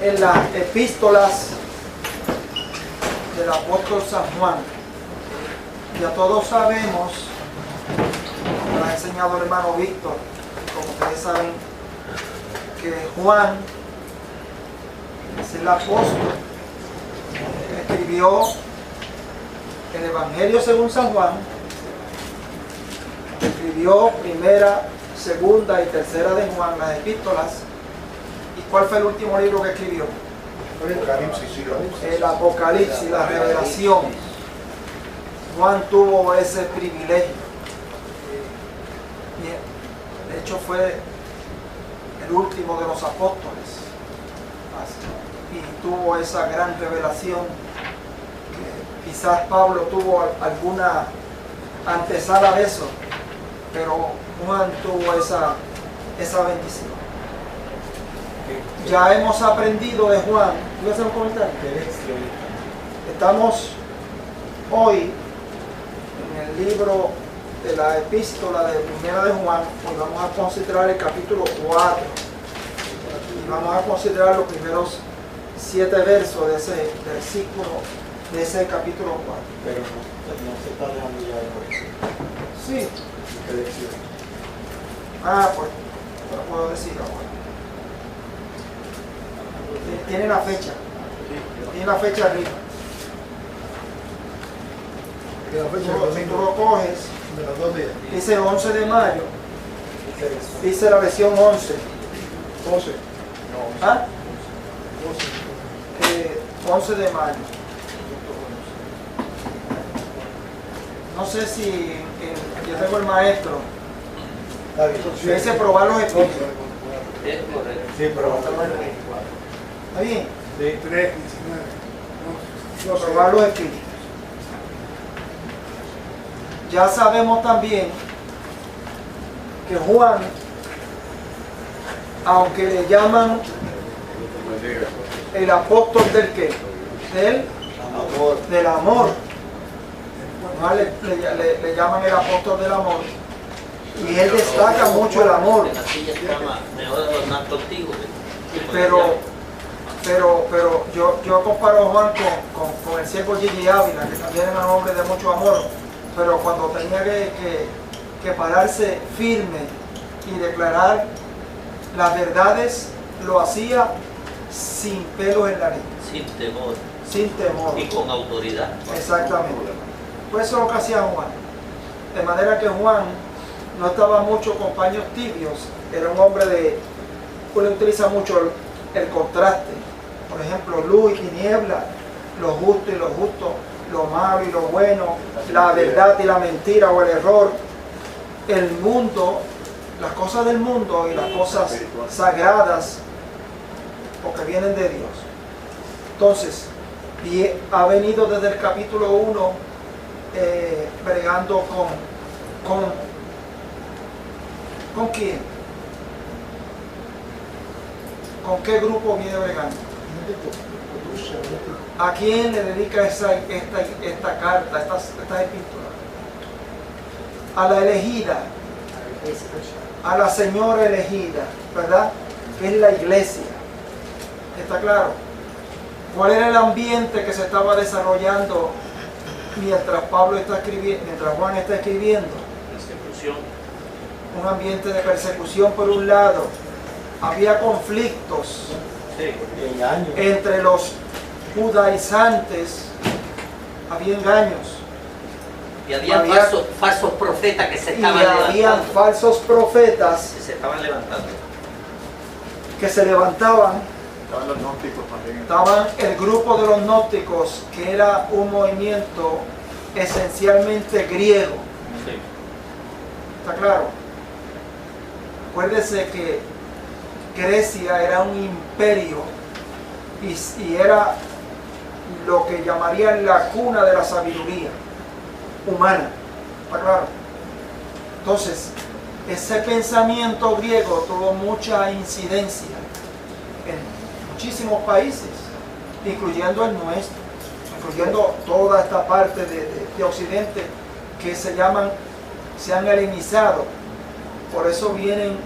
en las epístolas del apóstol San Juan. Ya todos sabemos, como ha enseñado el hermano Víctor, como ustedes saben, que Juan es el apóstol, escribió el Evangelio según San Juan, escribió primera, segunda y tercera de Juan, las epístolas. ¿Y cuál fue el último libro que escribió? El Apocalipsis, la revelación. Juan tuvo ese privilegio. De hecho fue el último de los apóstoles. Y tuvo esa gran revelación. Que quizás Pablo tuvo alguna antesala de eso, pero Juan tuvo esa bendición. Ya hemos aprendido de Juan. ¿Voy a hacer un comentario? Estamos hoy en el libro de la epístola de primera de Juan y vamos a considerar el capítulo 4 y vamos a considerar los primeros 7 versos de ese versículo, de ese capítulo 4. Pero no se está dejando ya de eso. Sí. ¿Qué decir? Pues lo puedo decir ahora. Tiene la fecha. Tiene la fecha arriba. Si tú lo coges, De los 2 días. dice 11 de mayo. Dice la versión 11. 12. ¿Ah? 11 de mayo. No sé si yo tengo el maestro. Está bien. Que dice probar los espíritus. Sí, pero ¿Está bien? sí. 3, 19. Probar los espíritus. Ya sabemos también que Juan, aunque le llaman el apóstol del qué, del amor, Juan le llaman el apóstol del amor, y él destaca mucho el amor, pero yo comparo a Juan con el siervo Gigi Ávila, que también era un hombre de mucho amor, pero cuando tenía que pararse firme y declarar las verdades, lo hacía sin pelos en la lengua. Sin temor. Sin temor. Y con autoridad. Exactamente. Pues eso es lo que hacía Juan. De manera que Juan no estaba mucho con paños tibios. Era un hombre de... Uno utiliza mucho el contraste. Por ejemplo, luz y tiniebla, lo justo y lo justo, lo malo y lo bueno, la verdad y la mentira o el error, el mundo, las cosas del mundo y las cosas sagradas, porque vienen de Dios. Entonces, y ha venido desde el capítulo 1 bregando ¿con quién? ¿Con qué grupo viene bregando? ¿A quién le dedica esta carta, estas epístolas? A la elegida, a la señora elegida, ¿verdad? Que es la iglesia. ¿Está claro? ¿Cuál era el ambiente que se estaba desarrollando mientras Juan está escribiendo? Persecución. Un ambiente de persecución por un lado. Había conflictos entre los judaizantes, había engaños. Y había falsos profetas que se estaban levantando. Habían falsos profetas que se estaban levantando. Que se levantaban. Estaban los gnósticos también. Estaban el grupo de los gnósticos, que era un movimiento esencialmente griego. Sí. ¿Está claro? Acuérdese que Grecia era un imperio y era lo que llamarían la cuna de la sabiduría humana. ¿Está claro? Entonces, ese pensamiento griego tuvo mucha incidencia en muchísimos países, incluyendo el nuestro, incluyendo toda esta parte de Occidente que se han helenizado. Por eso vienen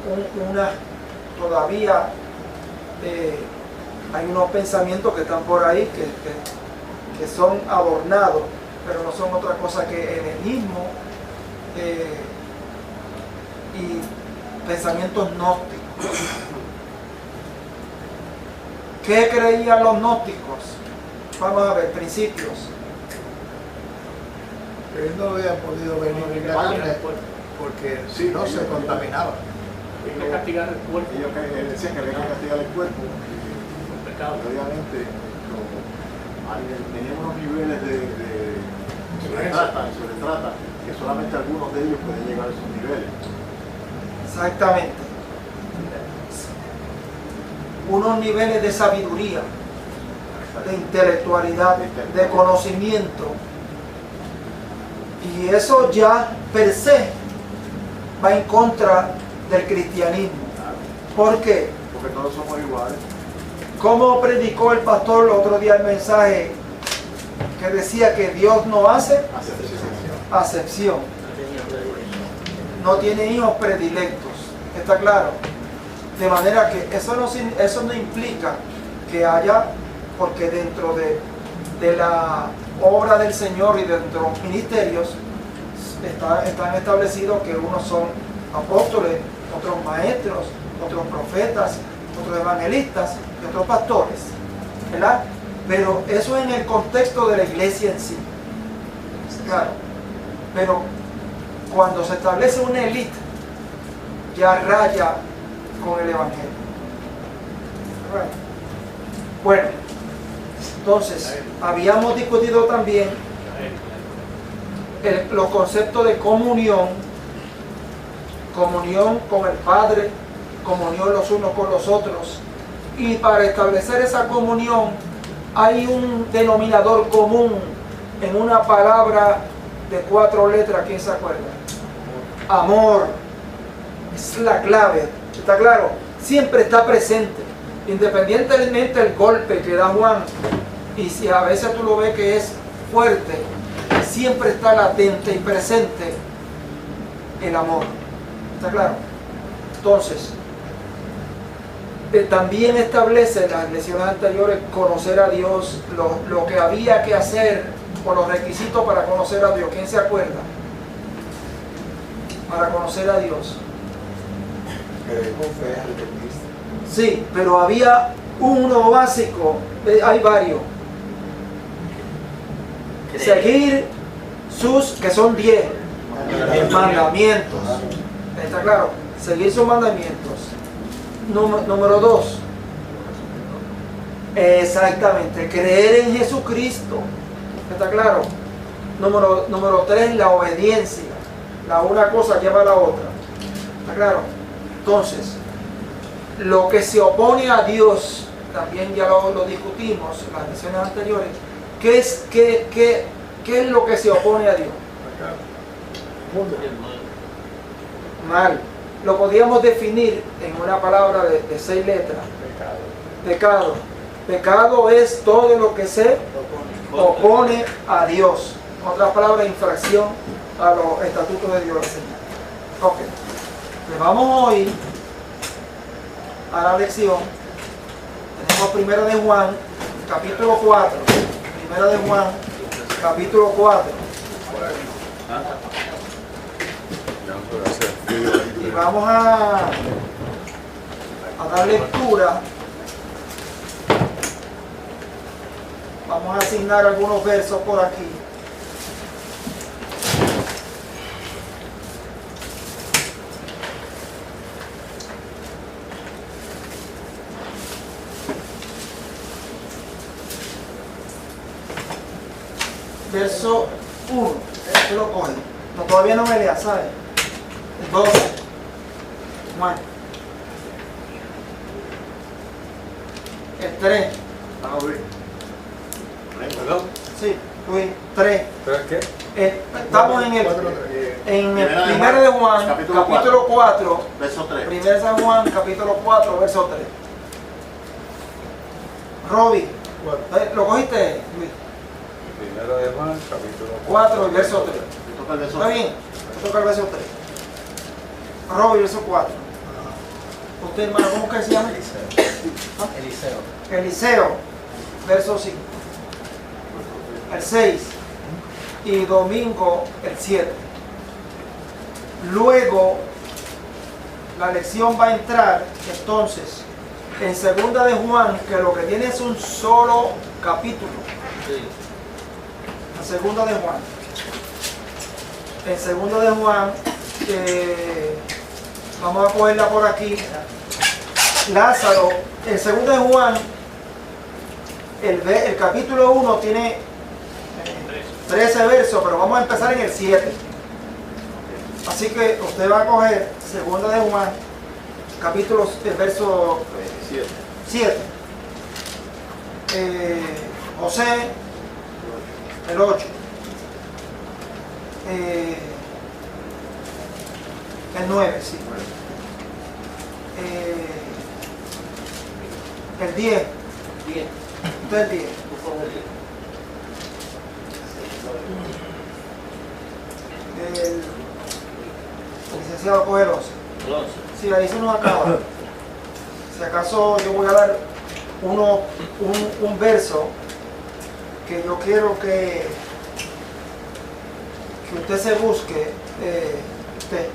todavía hay unos pensamientos que están por ahí que son adornados, pero no son otra cosa que helenismo y pensamientos gnósticos. ¿Qué creían los gnósticos? Vamos a ver, principios. Que no habían podido venir en carne porque si no se contaminaba. Hay que castigar el cuerpo. Ellos decían que había que castigar el cuerpo. Por pecado. Obviamente, tenían unos niveles de sobretrata, que solamente algunos de ellos pueden llegar a esos niveles. Exactamente. Unos niveles de sabiduría, de intelectualidad, de conocimiento. Y eso ya per se va en contra del cristianismo. ¿Por qué? Porque todos somos iguales. ¿Cómo predicó el pastor el otro día el mensaje que decía que Dios no hace acepción? No tiene hijos predilectos. ¿Está claro? De manera que eso no implica que haya, porque dentro de la obra del Señor y dentro de los ministerios están establecidos que unos son apóstoles, otros maestros, otros profetas, otros evangelistas y otros pastores, ¿verdad? Pero eso en el contexto de la iglesia en sí, claro. Pero cuando se establece una élite, ya raya con el evangelio. Bueno, entonces habíamos discutido también los conceptos de comunión con el Padre, comunión los unos con los otros, y para establecer esa comunión hay un denominador común en una palabra de 4 letras. ¿Quién se acuerda? Amor. Es la clave. ¿Está claro? Siempre está presente, independientemente del golpe que da Juan, y si a veces tú lo ves que es fuerte, siempre está latente y presente el amor. ¿Está claro? Entonces, también establece en las lecciones anteriores conocer a Dios, lo que había que hacer o los requisitos para conocer a Dios. ¿Quién se acuerda? Para conocer a Dios. Sí, pero había uno básico, hay varios. Seguir sus, que son 10 mandamientos. ¿Está claro? Seguir sus mandamientos. Número 2. Exactamente, creer en Jesucristo. ¿Está claro? Número 3, la obediencia. Una cosa lleva a la otra. ¿Está claro? Entonces, lo que se opone a Dios, también ya lo discutimos en las lecciones anteriores. ¿Qué es lo que se opone a Dios? Mal. Lo podíamos definir en una palabra de 6 letras. Pecado. Pecado es todo lo que se opone a Dios. En otras palabras, infracción a los estatutos de Dios. Ok. Le vamos hoy a la lección. Tenemos 1 de Juan, capítulo 4. 1 de Juan, capítulo 4. Y vamos a dar lectura. Vamos a asignar algunos versos por aquí. Verso 1, esto lo coge. No, todavía no me lea, ¿sabes? El 12. Juan. El 3. ¿Perdón? Sí, Luis, 3. ¿Pero qué? Estamos en el 1 de Juan, capítulo 4, Verso 3. 1 de San Juan, capítulo 4, verso 3. Roby, ¿lo cogiste, Luis? 1 de Juan, capítulo 4, verso 3. Toca el verso ¿Está bien? Toca el verso 3. Roby, verso 4. Usted, hermano, ¿cómo que se llama? Eliseo. Eliseo, verso 5. El 6. Y domingo el 7. Luego, la lección va a entrar, entonces, en segunda de Juan, que lo que tiene es un solo capítulo. En segunda de Juan. En segunda de Juan, vamos a cogerla por aquí. Lázaro, en segunda de Juan, el capítulo 1 tiene 13 versos, pero vamos a empezar en el 7. Así que usted va a coger segunda de Juan, capítulo, el verso 7. José, el 8. El 9, sí. El 10. Usted el 10. El licenciado coge el 11. Si ahí se nos acaba. Si acaso yo voy a dar un verso que yo quiero que usted se busque. Usted.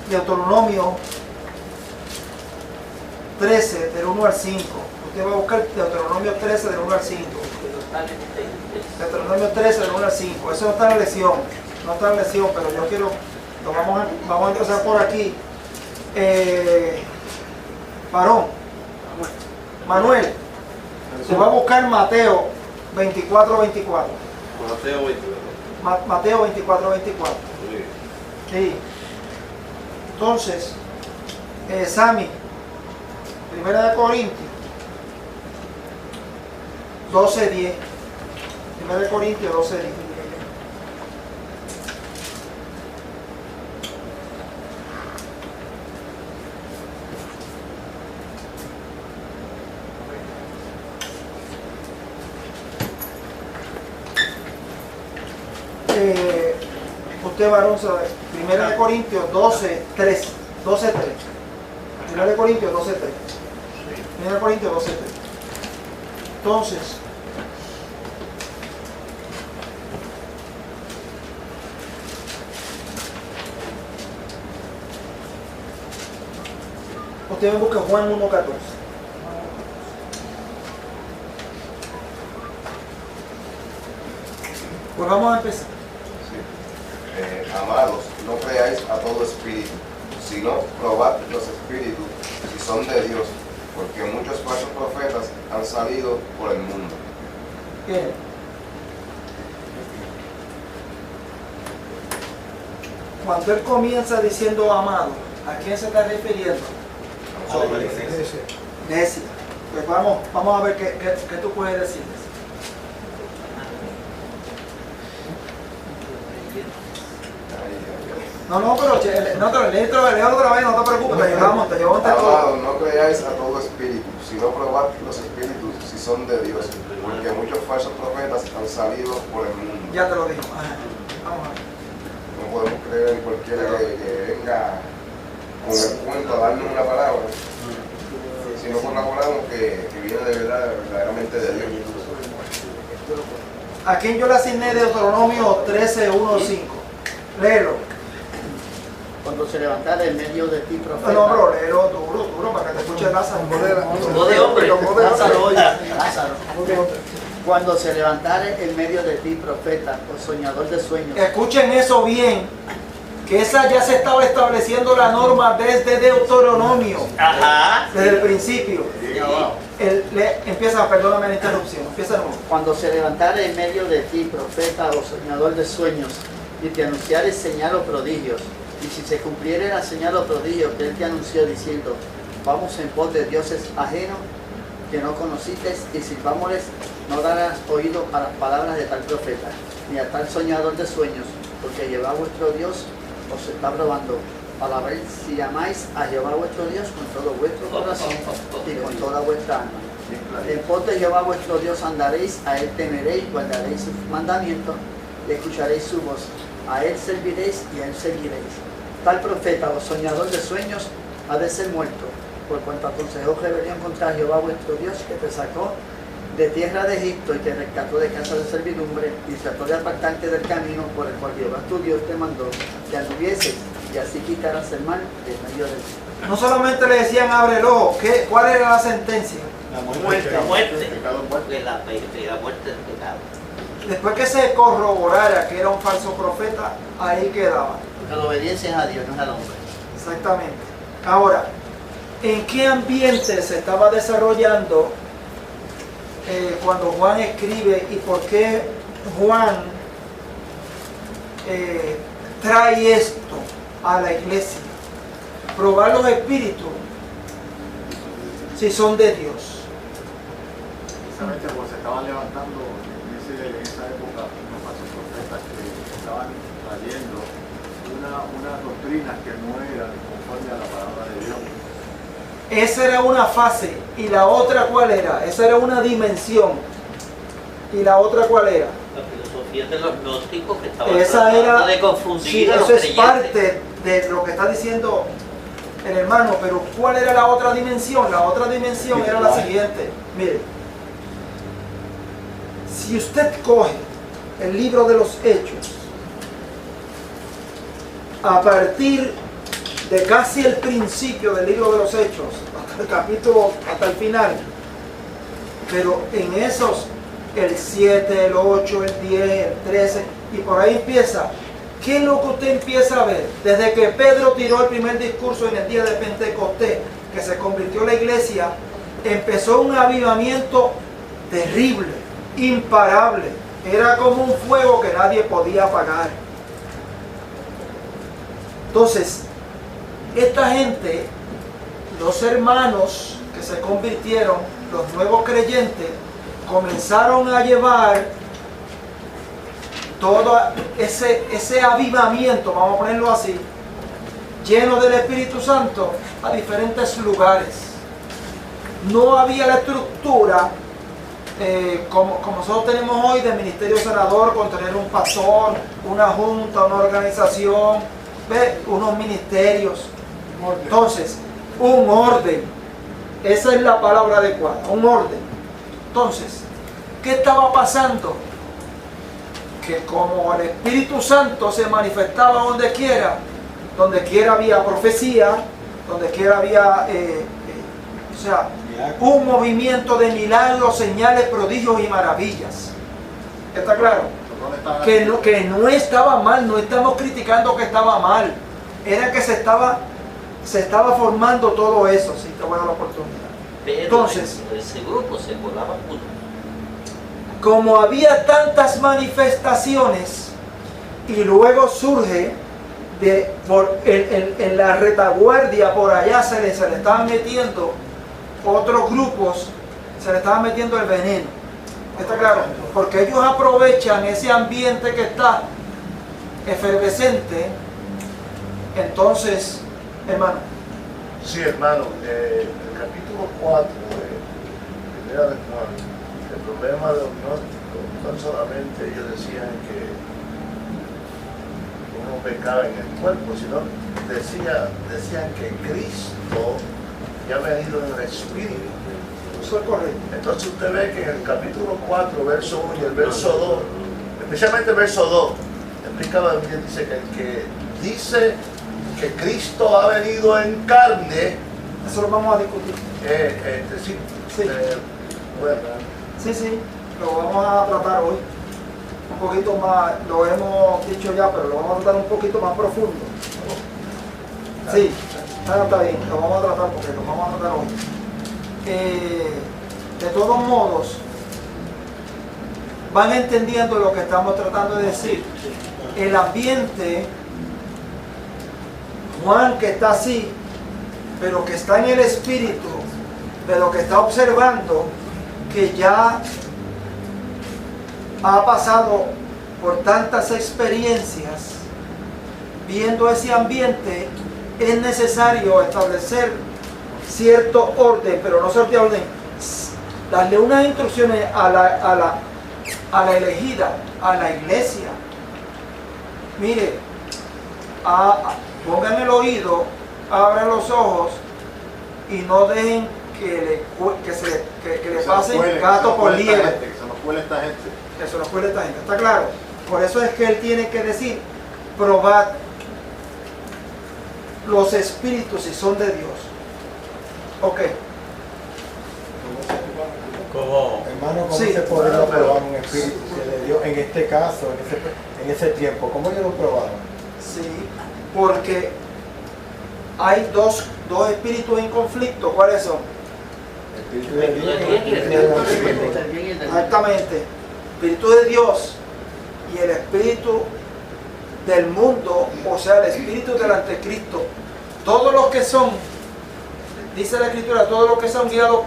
Deuteronomio 13, del 1 al 5. Usted va a buscar Deuteronomio 13, del 1 al 5. Deuteronomio 13, del 1 al 5. Eso no está en la lección. No está en la lección, pero yo quiero... Vamos a empezar por aquí. Varón. Manuel. Se va a buscar Mateo 24, 24. Mateo 24, 24. Sí. Entonces, Sammy, Primera de Corintios 12:10. Primera de Corintios 12:10. Usted, varón, sabe. Primera de Corintios 12:3. 12:3. Primera de Corintios 12:3. Primera de Corintios 12:3. Entonces, usted me busca Juan 1:14. Pues vamos a empezar. Amados, no creáis a todo espíritu, sino probad los espíritus si son de Dios, porque muchos falsos profetas han salido por el mundo. Bien. Cuando él comienza diciendo amado, ¿a quién se está refiriendo? Necia. Pues vamos a ver qué tú puedes decirles. No, pero leo otra vez, no te preocupes, te llevamos todo. Amados, no creáis a todo espíritu, sino probad los espíritus si son de Dios, porque muchos falsos profetas han salido por el mundo. Ya te lo digo. Ajá. Vamos a ver. No podemos creer en cualquiera que venga con el cuento a darnos una palabra, sino corroboramos que viene de verdad, verdaderamente de Dios. ¿A quién yo le asigné Deuteronomio 13:1-5? Léelo. Cuando se levantara en medio de ti profeta. No, pero léelo duro, para que te escuche Lázaro. Voz de hombre. Lázaro, Lázaro. Cuando se levantare en medio de ti profeta o soñador de sueños. Escuchen eso bien, que esa ya se estaba estableciendo la norma desde Deuteronomio. Ajá. Desde el principio. Empieza, perdóname la interrupción, empieza de nuevo. Cuando se levantare en medio de ti profeta o soñador de sueños y te anunciare señal o prodigios, y si se cumpliere la señal o prodigio que él te anunció diciendo, vamos en pos de dioses ajenos que no conociste, y sirvámosles, no darás oído a las palabras de tal profeta, ni a tal soñador de sueños, porque Jehová vuestro Dios os está probando, para ver si amáis a Jehová vuestro Dios con todo vuestro corazón y con toda vuestra alma. En pos de Jehová vuestro Dios andaréis, a él temeréis, guardaréis sus mandamientos, y escucharéis su voz. A él serviréis y a él seguiréis. Tal profeta o soñador de sueños ha de ser muerto, por cuanto aconsejó rebelión contra Jehová vuestro Dios, que te sacó de tierra de Egipto y te rescató de casa de servidumbre, y trató de apartarte del camino por el cual Jehová tu Dios te mandó que anduvieses, y así quitarás el mal de medio de ti. No solamente le decían abre el ojo, ¿cuál era la sentencia? La muerte. Pecado, muerte. Porque la muerte es pecado. Después que se corroborara que era un falso profeta, ahí quedaba. Porque la obediencia es a Dios, no es al hombre. Exactamente. Ahora, ¿en qué ambiente se estaba desarrollando cuando Juan escribe y por qué Juan trae esto a la iglesia? Probar los espíritus si son de Dios. Precisamente porque se estaban levantando en esa época unos falsos profetas que estaban trayendo unas doctrinas que no eran conforme a la palabra de Dios. Esa era una fase. ¿Y la otra cuál era? Esa era una dimensión. ¿Y la otra cuál era? La filosofía de los gnósticos que estaban Esa tratando era, de confundir sí, a los eso es creyentes. parte de lo que está diciendo el hermano, pero ¿cuál era la otra dimensión? La otra dimensión era la siguiente. Mire, si usted coge el libro de los Hechos, a partir de casi el principio del libro de los Hechos, hasta el capítulo, hasta el final, pero en esos, el 7, el 8, el 10, el 13, y por ahí empieza. ¿Qué es lo que usted empieza a ver? Desde que Pedro tiró el primer discurso en el día de Pentecostés, que se convirtió la iglesia, empezó un avivamiento terrible, imparable. Era como un fuego que nadie podía apagar. Entonces, esta gente, los hermanos que se convirtieron, los nuevos creyentes, comenzaron a llevar todo ese avivamiento, vamos a ponerlo así, lleno del Espíritu Santo, a diferentes lugares. No había la estructura como nosotros tenemos hoy de ministerio senador, con tener un pastor, una junta, una organización, unos ministerios. Entonces, un orden. Esa es la palabra adecuada, un orden. Entonces, ¿qué estaba pasando? Que como el Espíritu Santo se manifestaba donde quiera había profecía, donde quiera había un movimiento de milagros, señales, prodigios y maravillas. ¿Está claro? Que no estaba mal, no estamos criticando que estaba mal, era que se estaba formando todo eso, si te voy a dar la oportunidad. Pero entonces, ese grupo se colaba juntos. Como había tantas manifestaciones y luego surge en la retaguardia por allá se le estaban metiendo otros grupos, se le estaban metiendo el veneno. ¿Está claro? Porque ellos aprovechan ese ambiente que está efervescente. Entonces, hermano. Sí, hermano, el capítulo 4 de Primera de Juan. El problema de los gnósticos, no solamente ellos decían que uno pecaba en el cuerpo, sino decían que Cristo ya ha venido en el Espíritu. Eso es correcto. Entonces usted ve que en el capítulo 4, verso 1 y el verso 2, especialmente el verso 2, explicaba bien, dice que el que dice que Cristo ha venido en carne, eso lo vamos a discutir. sí. Bueno, Sí, lo vamos a tratar hoy un poquito más, lo hemos dicho ya, pero lo vamos a tratar un poquito más profundo. Sí, está bien, lo vamos a tratar porque lo vamos a tratar hoy. De todos modos, van entendiendo lo que estamos tratando de decir. El ambiente, Juan que está así, pero que está en el espíritu, de lo que está observando, que ya ha pasado por tantas experiencias, viendo ese ambiente, es necesario establecer cierto orden, pero no cierto orden, darle unas instrucciones a la elegida, a la iglesia. Mire, pongan el oído abran los ojos y no dejen que le pasen gato por liebre. Que se nos cuele esta gente. Que se nos cuele esta gente, ¿está claro? Por eso es que él tiene que decir, probad los espíritus si son de Dios. Ok. ¿Cómo? Hermano, ¿cómo Sí. se podría probar un espíritu que le dio en este caso, en ese tiempo? ¿Cómo ellos lo probaron? Sí, porque hay dos espíritus en conflicto. ¿Cuáles son? El espíritu de Dios y el espíritu del antiguo. Del bien y del mal. Exactamente. Espíritu de Dios y el espíritu del mundo, o sea, el espíritu del anticristo. Todos los que son, dice la Escritura, todos los que son guiados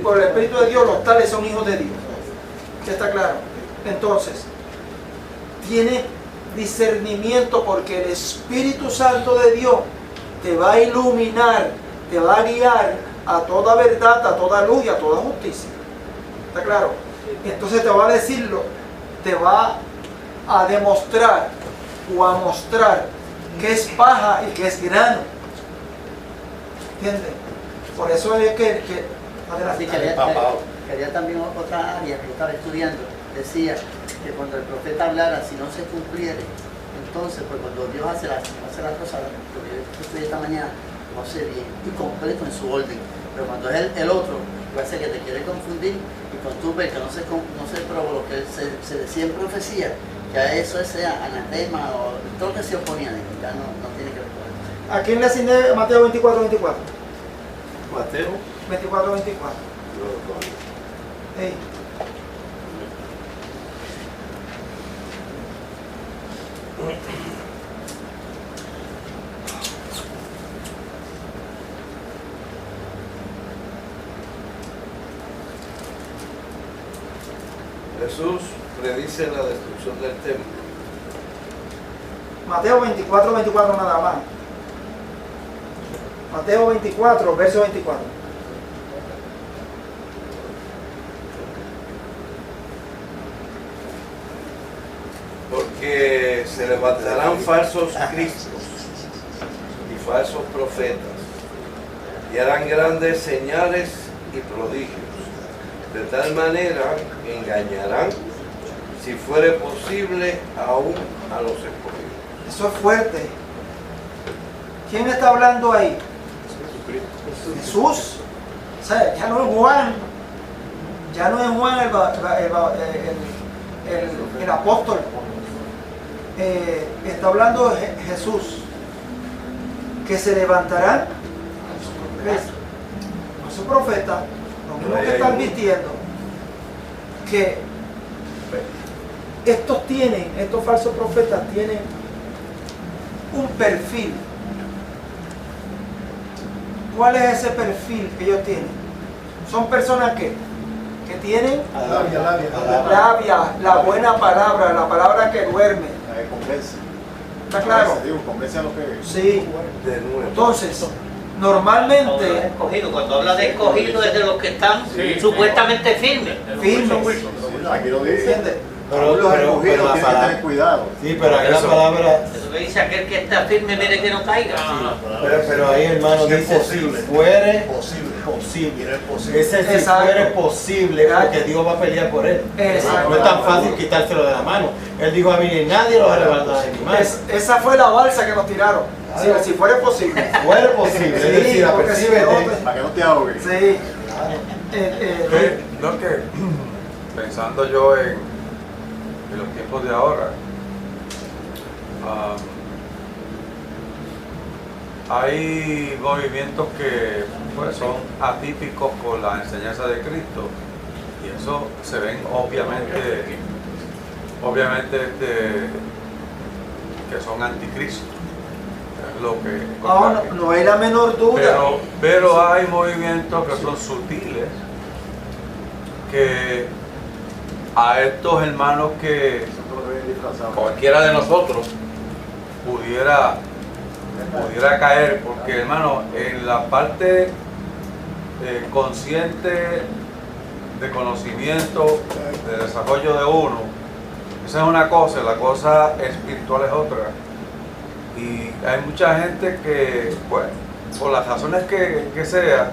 por el Espíritu de Dios, los tales son hijos de Dios. ¿Qué está claro? Entonces, tiene discernimiento porque el Espíritu Santo de Dios te va a iluminar, te va a guiar a toda verdad, a toda luz y a toda justicia. ¿Está claro? Entonces te va a decirlo, te va a demostrar o a mostrar qué es paja y qué es grano. ¿Entiendes? Por eso es que Sí, quería también otra área que yo estaba estudiando. Decía que cuando el profeta hablara, si no se cumpliere, entonces, pues cuando Dios hace las cosas, lo que yo estudié esta mañana, lo hace bien y completo en su orden. Pero cuando es el otro, va a ser que te quiere confundir y cuando tú ves que no se probó lo que se decía en profecía, ya eso es anatema o todo lo que se oponía, ya no tiene que ver con eso. ¿a quién le asigné Mateo 24:24? Mateo. 24:24. Hey. Jesús predice la destrucción del templo. Mateo 24:24 nada más. Mateo 24, verso 24. Porque se levantarán falsos cristos y falsos profetas y harán grandes señales y prodigios. De tal manera que engañarán, si fuere posible, aún a los escogidos. Eso es fuerte. ¿Quién está hablando ahí? Jesús. O sea, ya no es Juan. Ya no es Juan el apóstol. Está hablando Jesús. Que se levantarán a su profeta, lo mismo que están vistiendo, que estos falsos profetas tienen un perfil. ¿Cuál es ese perfil que ellos tienen? Son personas que tienen labia, la buena palabra, la palabra que duerme. La que convence. ¿Está claro? Convence a lo que... Sí. De nuevo. Entonces, normalmente, Escogido, cuando habla de escogido es de los que están Sí, supuestamente firmes. firmes. Aquí lo dice. ¿Entiendes? Aún los escogidos tienen que tener cuidado. Sí, pero ahí la palabra, Eso que dice aquel que está firme, mire que no caiga. pero ahí hermano Si es dice, posible. si fuere Posible. posible. Es posible. Ese si Exacto. fuere posible, porque Dios va a pelear por él. Exacto. No es tan fácil quitárselo de la mano. Él dijo a mí, nadie lo va a levantar de mi mano. Esa fue la balsa que nos tiraron. Si fuera posible. Fuere posible, Sí, es decir, porque si apercíbete. no, Para que no te ahogues. Sí. No, que pensando yo en los tiempos de ahora, hay movimientos que pues, son atípicos con la enseñanza de Cristo y eso se ven obviamente que son anticristos. Es lo que No hay la menor duda. pero hay movimientos que son sutiles, que a estos hermanos que Nosotros deben disfrazar. cualquiera de nosotros pudiera caer, porque hermano, en la parte consciente de conocimiento, de desarrollo de uno, esa es una cosa, la cosa espiritual es otra. Y hay mucha gente que, pues, por las razones que sea,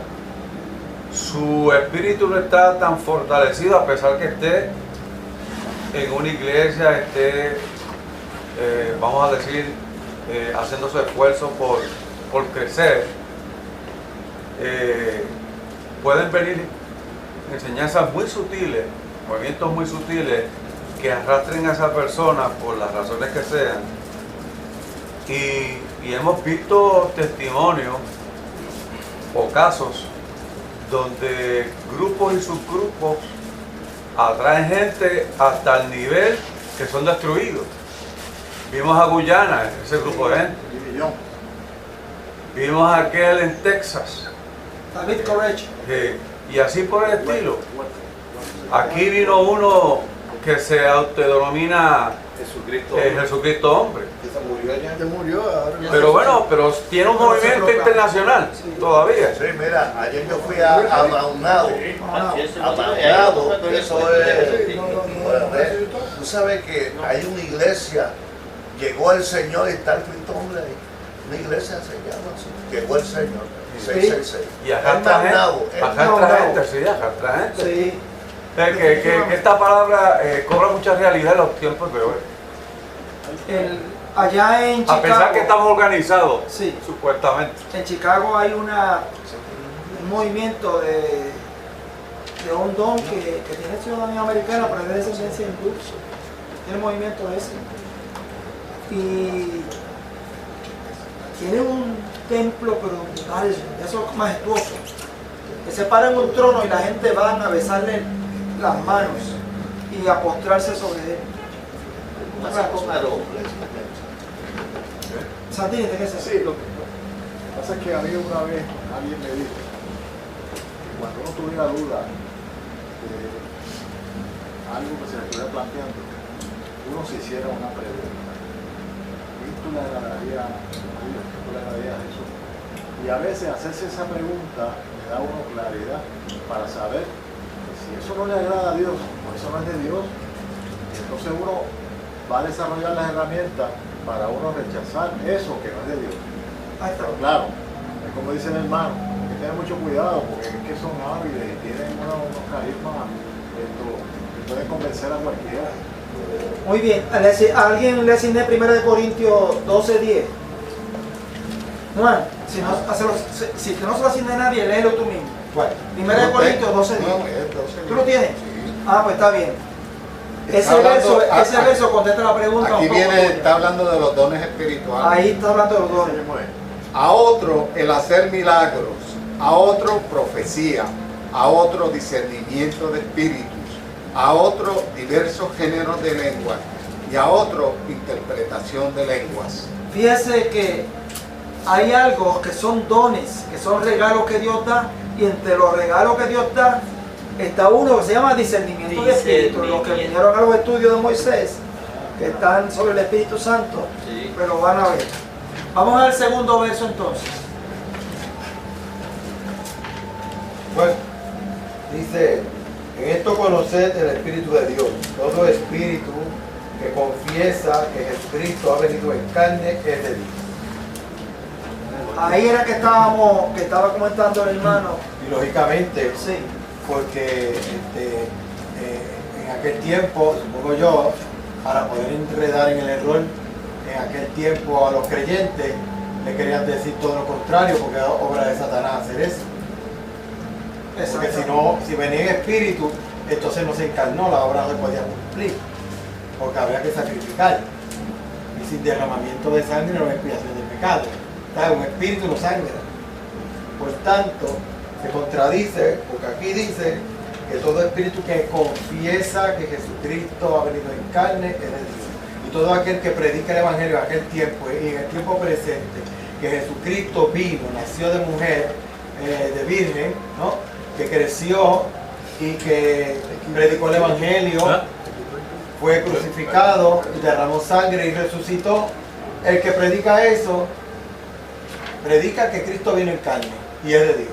su espíritu no está tan fortalecido a pesar que esté en una iglesia, esté, vamos a decir, haciendo su esfuerzo por crecer. Pueden venir enseñanzas muy sutiles, movimientos muy sutiles que arrastren a esa persona por las razones que sean. Y hemos visto testimonios o casos donde grupos y subgrupos atraen gente hasta el nivel que son destruidos. Vimos a Guyana, ese grupo de gente. Vimos a aquel en Texas. David Koresh. Y así por el estilo. Aquí vino uno que se autodenomina Jesucristo hombre. Ya murió ahora. Pero bueno, pero tiene un movimiento internacional todavía. Sí, mira, ayer yo fui a Maunao. Maunao, eso es. Tú sabes que hay una iglesia, llegó el Señor y está el Cristo hombre ahí. Una iglesia se llama así. Llegó el Señor. 666. Y acá entra gente, sí, acá entra gente. Sí. Que esta palabra cobra mucha realidad en los tiempos de hoy. Allá en Chicago, a pesar que estamos organizados, sí, supuestamente. En Chicago hay un movimiento de un don que tiene ciudadanía americana, pero es de descendencia hindú. Tiene el movimiento ese. Y tiene un templo, pero brutal, eso es majestuoso. Que se para en un trono y la gente va a besarle las manos y a postrarse sobre él. Santini, ¿de qué es eso? Sí, lo que pasa es que a mí una vez alguien me dijo que cuando uno tuviera duda de algo que se le estuviera planteando, uno se hiciera una pregunta. ¿Esto le agradaría a Dios? ¿Esto le agradaría a Jesús? Y a veces hacerse esa pregunta le da a uno claridad para saber que si eso no le agrada a Dios, o eso no es de Dios, entonces uno va a desarrollar las herramientas para uno rechazar eso que no es de Dios. Pero claro, es como dice el hermano, hay que tener mucho cuidado porque es que son hábiles y tienen unos carismas que pueden convencer a cualquiera. Muy bien, ¿a alguien le asigné 1 Corintios 12:10? Juan, si no se lo asigné a nadie, léelo tú mismo. Bueno, 1 Corintios 12:10. ¿Tú lo tienes? Ah, pues está bien. Ese verso contesta la pregunta. Aquí está hablando de los dones espirituales. Ahí está hablando de los dones. A otro el hacer milagros, a otro profecía, a otro discernimiento de espíritus, a otro diversos géneros de lenguas y a otro interpretación de lenguas. Fíjese que hay algo que son dones, que son regalos que Dios da, y entre los regalos que Dios da está uno que se llama discernimiento de espíritu. Los que vinieron a los estudios de Moisés, que están sobre el Espíritu Santo, pero van a ver. Vamos al segundo verso entonces. Bueno, dice, en esto conoced el Espíritu de Dios. Todo espíritu que confiesa que Jesucristo ha venido en carne es de Dios. Ahí era que estaba comentando el hermano. Y lógicamente, sí, porque en aquel tiempo, supongo yo, para poder enredar en el error, en aquel tiempo a los creyentes le querían decir todo lo contrario, porque era obra de Satanás hacer eso. Porque si venía en espíritu, entonces no se encarnó, la obra no se podía cumplir, porque habría que sacrificar. Y sin derramamiento de sangre no hay expiación del pecado. Un espíritu no sangra. Por tanto, se contradice, porque aquí dice que todo espíritu que confiesa que Jesucristo ha venido en carne es de Dios. Y todo aquel que predica el evangelio en aquel tiempo y en el tiempo presente, que Jesucristo vino, nació de mujer, de virgen, ¿no? Que creció y que predicó el evangelio, fue crucificado, derramó sangre y resucitó. El que predica eso, predica que Cristo vino en carne y es de Dios.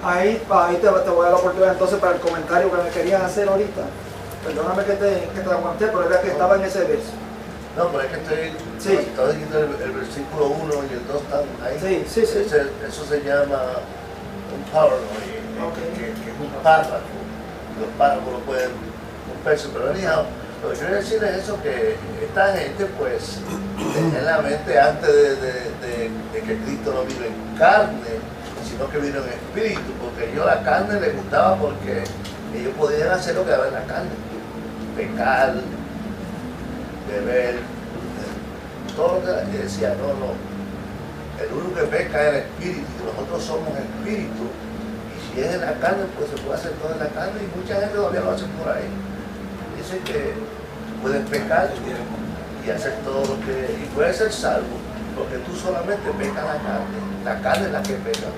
Ahí te voy a dar la oportunidad entonces para el comentario que me querías hacer ahorita. Perdóname que te aguanté, pero era que estaba en ese verso. No, pero es que estoy diciendo el versículo 1 y el 2 están ahí. Sí. Eso se llama un paranoia, que es un párrafo. Los párrafos no pueden romperse, pero anyhow, lo que quiero decir es eso, que esta gente pues tenía en la mente antes de que Cristo no vino en carne, sino que vino en espíritu, porque ellos la carne les gustaba porque ellos podían hacer lo que daba en la carne, pecar, beber, todo lo que decía, no, el único que peca es el espíritu, y nosotros somos espíritu, y si es en la carne, pues se puede hacer todo en la carne, y mucha gente todavía lo hace por ahí. Dicen que puedes pecar y hacer todo lo que, y puedes ser salvo, porque tú solamente pecas la carne es la que peca,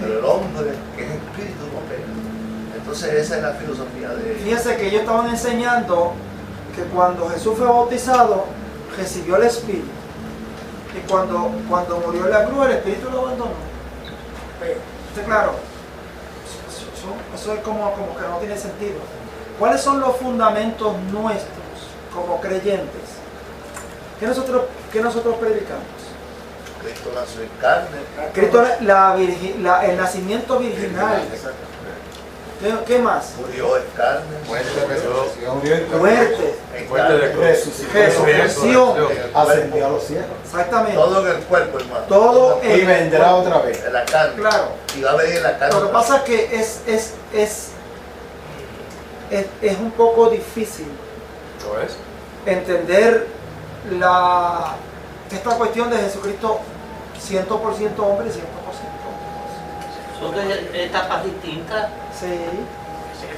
pero el hombre que es espíritu no peca. Entonces esa es la filosofía de ellos. Fíjense que ellos estaban enseñando que cuando Jesús fue bautizado, recibió el Espíritu. Y cuando murió en la cruz, el Espíritu lo abandonó. ¿Está claro? Eso es como que no tiene sentido. ¿Cuáles son los fundamentos nuestros como creyentes? ¿Qué nosotros predicamos? Cristo nació en carne. Cristo, el nacimiento virginal. ¿Qué más? Murió en carne. Muerte. Resurrección. Ascendió a los cielos. Exactamente. Todo en el cuerpo, hermano. Todo Y vendrá otra vez. En la carne. Claro. Y va a venir en la carne. Lo que pasa es que es un poco difícil ¿Lo es? entender esta cuestión de Jesucristo 100% hombre y 100% Son etapas distintas. Sí.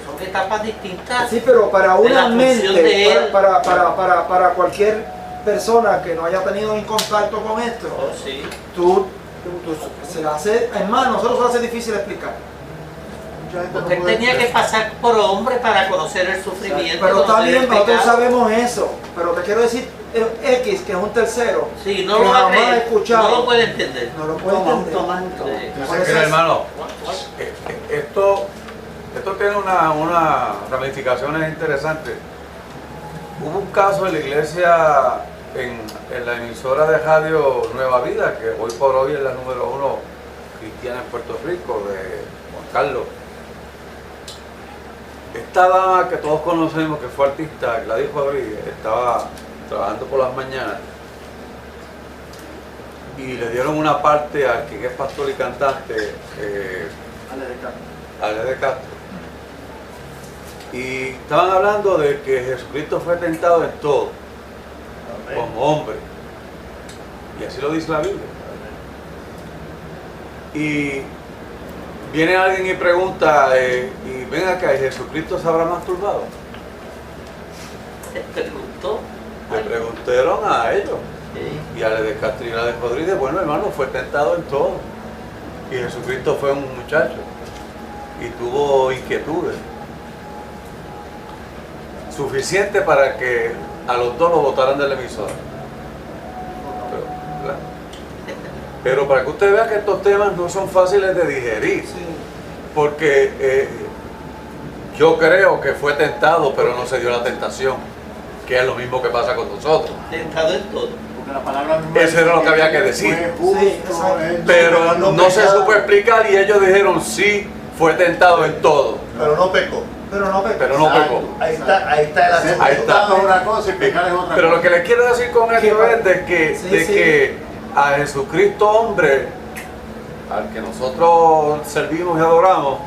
Son etapas distintas. Sí, pero para de una la función de mente, él. para cualquier persona que no haya tenido en contacto con esto, Oh, sí. se le hace, es más, a nosotros se hace difícil explicar. Mucha gente Porque no él puede tenía que explicar. pasar por hombre para conocer el sufrimiento. Pero está conocer bien, el nosotros pecado. sabemos eso, pero te quiero decir X, que es un tercero, Sí, no que lo va a jamás ha creer, escuchado. no lo puede entender. no lo puede entender. Sí. Mira, hermano, esto tiene unas ramificaciones interesantes. Hubo un caso en la iglesia, en la emisora de radio Nueva Vida, que hoy por hoy es la número 1 cristiana en Puerto Rico, de Juan Carlos. Esta dama que todos conocemos, que fue artista, Gladys Rodríguez, estaba trabajando por las mañanas y le dieron una parte a quien es pastor y cantante, Ale de Castro. Y estaban hablando de que Jesucristo fue tentado en todo, como hombre. Y así lo dice la Biblia. Y viene alguien y pregunta, y ven acá, ¿y Jesucristo se habrá masturbado? Te preguntó. Le preguntaron a ellos. Sí. Y a Ale de Castro y a Ale de Rodríguez, bueno, hermano, fue tentado en todo. Y Jesucristo fue un muchacho y tuvo inquietudes suficiente para que a los dos lo votaran de la emisora. Pero para que usted vea que estos temas no son fáciles de digerir, porque yo creo que fue tentado, pero no se dio la tentación, que es lo mismo que pasa con nosotros. Tentado en todo. Porque la palabra misma Eso era lo que había que decir. fue Sí, justo, exacto. él Pero no se pecado. supo explicar y ellos dijeron sí, fue tentado en todo, Pero no pecó. Pero no peca. pero no pecó. Ahí está el asunto. Ahí está. Pecado es una cosa y pecar es otra Pero cosa. lo que les quiero decir con esto es de Sí, sí. que a Jesucristo hombre, al que nosotros servimos y adoramos,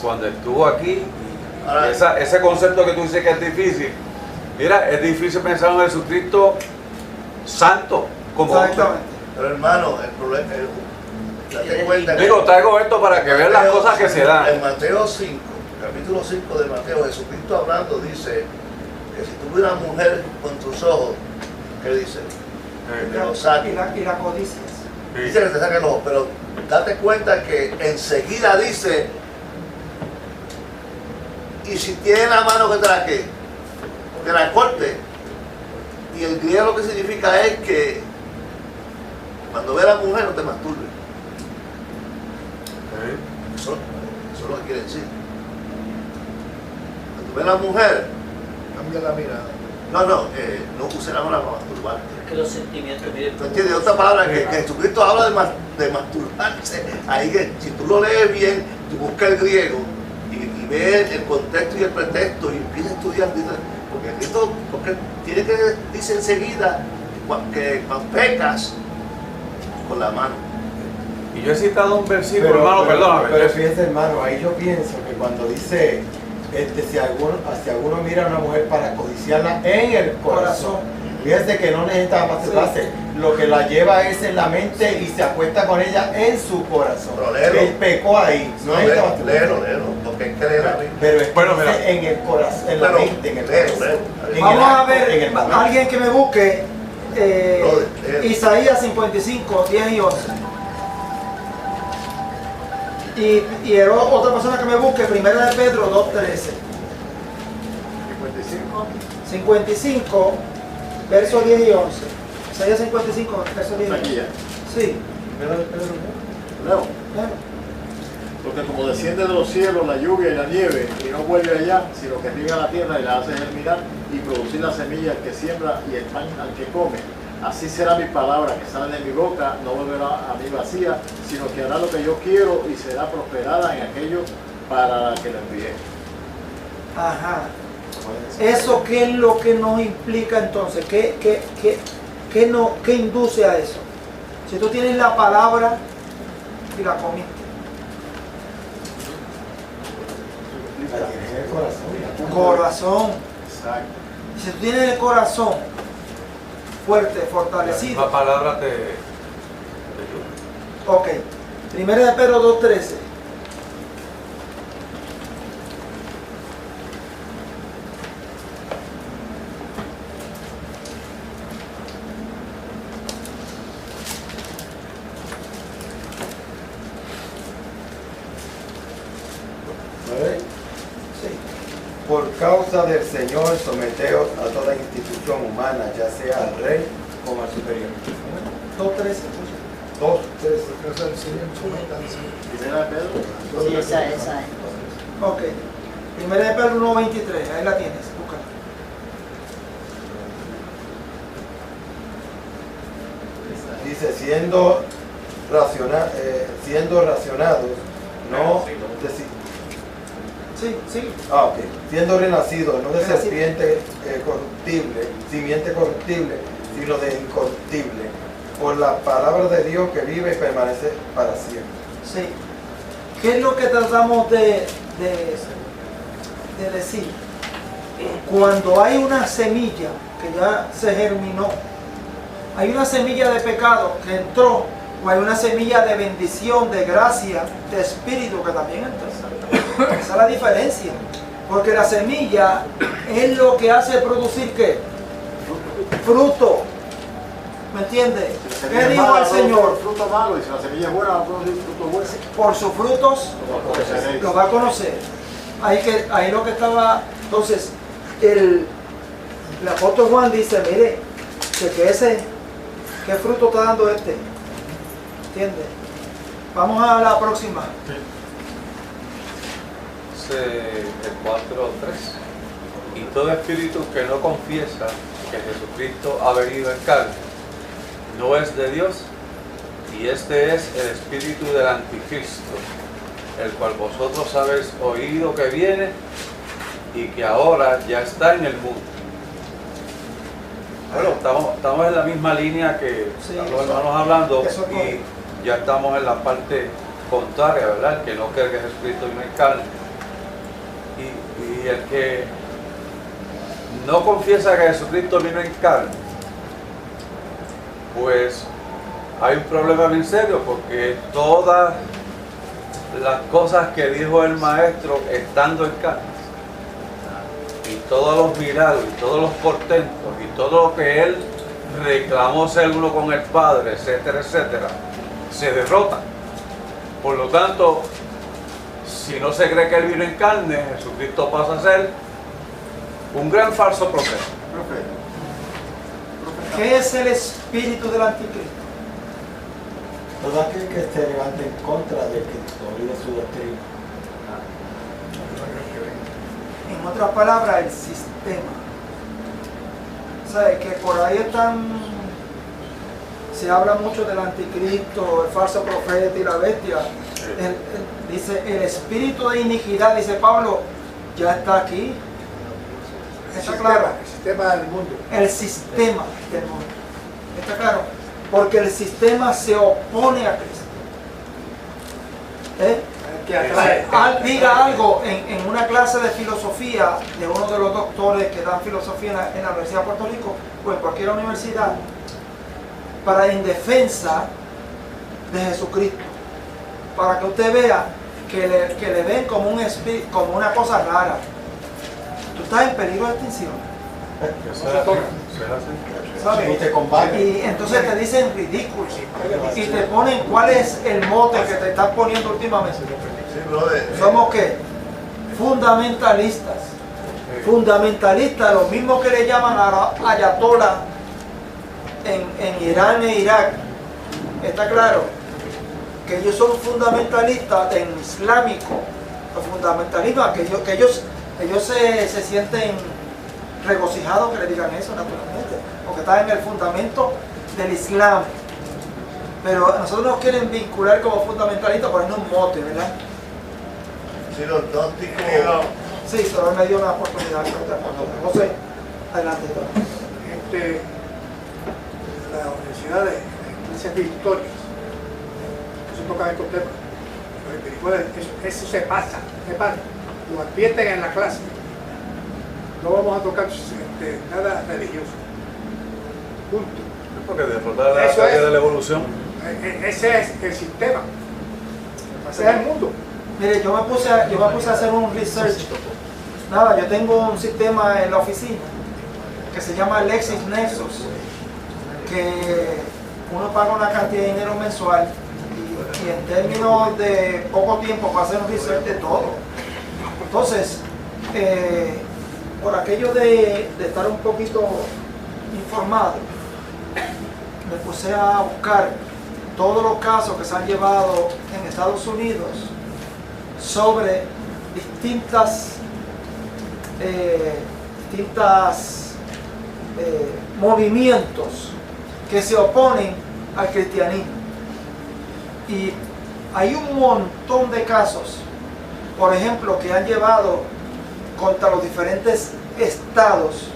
cuando estuvo aquí, Ahora, ese concepto que tú dices que es difícil, mira, es difícil pensar en Jesucristo santo como hombre. Exactamente. pero hermano, el problema date cuenta que Digo, traigo esto para que vean las Mateo cosas que se dan. En Mateo 5, capítulo 5 de Mateo, Jesucristo hablando dice que si tú ves una mujer con tus ojos, ¿qué dice? Que lo saque. Y la codicia. Dice que te saquen los ojos, pero date cuenta que enseguida dice, y si tiene la mano que te la corte. Y el griego lo que significa es que cuando ve a la mujer no te masturbe. Eso es lo que quiere decir. Cuando ve a la mujer, cambia la mirada. No use la mano para masturbar. masturbarte. Es que los sentimientos, miren, ¿No entiendes? Otra palabra que Jesucristo habla de masturbarse. Ahí que si tú lo lees bien, tú buscas el griego y ves el contexto y el pretexto y empiezas a estudiar, porque Cristo tiene que dice enseguida que cuando pecas con la mano. Y yo he citado un versículo, hermano, perdóname. Pero fíjense, hermano, ahí yo pienso que cuando dice, si alguno mira a una mujer para codiciarla en el corazón, fíjense que no necesita masturbarse, lo que la lleva es en la mente y se acuesta con ella en su corazón. Él pecó ahí, no necesita masturbarse. Léelo, porque es que leer a mí. Pero es Bueno, mira. en el corazón, en la mente, en el corazón. En Vamos el a acto, en ver, el momento. alguien que me busque Isaías 55, 10 y 11. Y otra persona que me busque, primera de Pedro 2:13. 55, versos 10 y 11. Isaías 55, versos 10 y 11. Aquí ya. Sí. Leo. Claro. Porque como desciende de los cielos la lluvia y la nieve, y no vuelve allá, sino que riega la tierra y la hace germinar y producir la semilla al que siembra y el pan al que come. Así será mi palabra que sale de mi boca, no volverá a mí vacía, sino que hará lo que yo quiero y será prosperada en aquello para que lo envíe. Ajá. ¿Eso qué es lo que nos implica entonces? ¿Qué induce a eso? Si tú tienes la palabra y la comiste. La tienes en el corazón. Corazón. Exacto. Y si tú tienes el corazón fuerte, fortalecido. La palabra te ayuda. Ok. Primera de Pedro 2:13. Por causa del Señor, someteos a toda institución humana, ya sea al rey como al superior. 2:13. 2:13. Primera de Pedro. Sí, esa es. Ok. Primera de Pedro 1:23. Ahí la tienes. Búscala. Dice, siendo racionados, no Sí, sí. ok. Siendo renacidos, no de Renacido. serpiente simiente corruptible, sino de incorruptible, por la palabra de Dios que vive y permanece para siempre. Sí. ¿Qué es lo que tratamos de decir? Cuando hay una semilla que ya se germinó, hay una semilla de pecado que entró, o hay una semilla de bendición, de gracia, de espíritu que también entró. Esa es la diferencia. Porque la semilla es lo que hace producir ¿qué? Fruto. ¿Me entiendes? ¿Qué dijo el Señor? Fruto malo, y si la semilla es buena, va a producir fruto bueno. Por sus frutos lo va a conocer. Ahí lo que estaba. Entonces, el apóstol Juan dice, mire, ¿qué fruto está dando este? ¿Entiendes? Vamos a la próxima. El 4:3. Y todo espíritu que no confiesa que Jesucristo ha venido en carne no es de Dios, y este es el espíritu del anticristo, el cual vosotros habéis oído que viene y que ahora ya está en el mundo. Bueno, estamos en la misma línea que Sí, los hermanos hablando, eso es correcto. y ya estamos en la parte contraria, ¿verdad? El que no cree que Jesucristo vino en carne. Y el que no confiesa que Jesucristo vino en carne, pues hay un problema bien serio, porque todas las cosas que dijo el Maestro estando en carne, y todos los milagros, y todos los portentos, y todo lo que Él reclamó ser uno con el Padre, etcétera, etcétera, se derrotan. Por lo tanto, si no se cree que Él vino en carne, Jesucristo pasa a ser un gran falso profeta. ¿Qué es el espíritu del anticristo? Todo aquel que se levante en contra de Cristo y de su doctrina. En otras palabras, el sistema. ¿Sabes? Que por ahí se habla mucho del anticristo, el falso profeta y la bestia. Dice, el espíritu de iniquidad, dice Pablo, ya está aquí. ¿Está claro? El sistema del mundo. El sistema del mundo. ¿Está claro? Porque el sistema se opone a Cristo. Diga algo en una clase de filosofía de uno de los doctores que dan filosofía en la Universidad de Puerto Rico o en cualquier universidad, para en defensa de Jesucristo, para que usted vea que le ven como un espíritu, como una cosa rara. Tú estás en peligro de extinción. ¿Sabes? Y te combaten. Y entonces te dicen ridículo y te ponen cuál es el mote que te están poniendo últimamente. Sí, brother. ¿Somos qué? Fundamentalistas. Fundamentalistas, lo mismo que le llaman a ayatollah en Irán e Irak. ¿Está claro? Que ellos son fundamentalistas en islámico. Los fundamentalistas, que ellos se sienten regocijados que le digan eso, naturalmente, porque está en el fundamento del Islam. Pero a nosotros nos quieren vincular como fundamentalistas poniendo un mote, ¿verdad? Sí, los gnósticos. Sí, solo me dio una oportunidad. José, adelante. La universidad de clases de historia, eso toca estos temas, los espirituales, eso se pasa, lo advierten en la clase. No vamos a tocar nada religioso. Punto. Porque derrotar la teoría de la evolución. Ese es el sistema. Ese es el mundo. Mire, yo me puse a hacer un research. Nada, yo tengo un sistema en la oficina que se llama LexisNexis, que uno paga una cantidad de dinero mensual y en términos de poco tiempo va a hacer un research de todo. Entonces, por aquello de estar un poquito informado, me puse a buscar todos los casos que se han llevado en Estados Unidos sobre distintas movimientos que se oponen al cristianismo. Y hay un montón de casos, por ejemplo, que han llevado contra los diferentes estados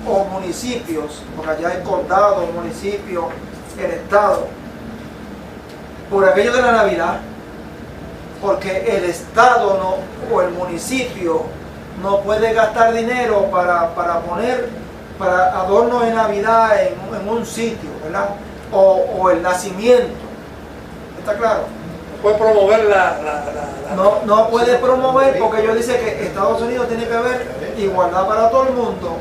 o municipios, porque allá hay condado, municipio, el estado, por aquello de la Navidad, porque el estado o el municipio no puede gastar dinero para poner para adornos de Navidad en un sitio, ¿verdad? O el nacimiento. ¿Está claro? Puede promover no puede promover, porque ellos dicen que Estados Unidos tiene que haber igualdad para todo el mundo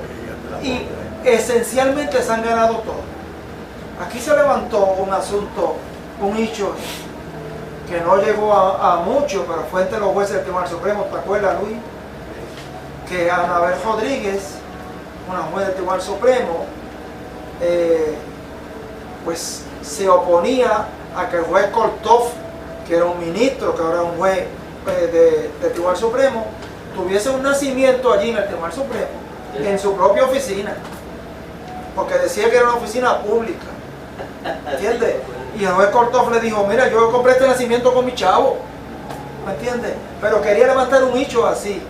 y esencialmente se han ganado todo. Aquí se levantó un asunto, un hecho que no llegó a mucho, pero fue entre los jueces del Tribunal Supremo. ¿Te acuerdas, Luis? Que Anabel Rodríguez, una juez del Tribunal Supremo, pues se oponía a que el juez Korthoff, que era un ministro, que ahora es un juez del Tribunal Supremo, tuviese un nacimiento allí en el Tribunal Supremo, en su propia oficina, porque decía que era una oficina pública, ¿entiendes? Y el juez Korthoff le dijo, mira, yo compré este nacimiento con mi chavo, ¿me entiendes? Pero quería levantar un hecho así.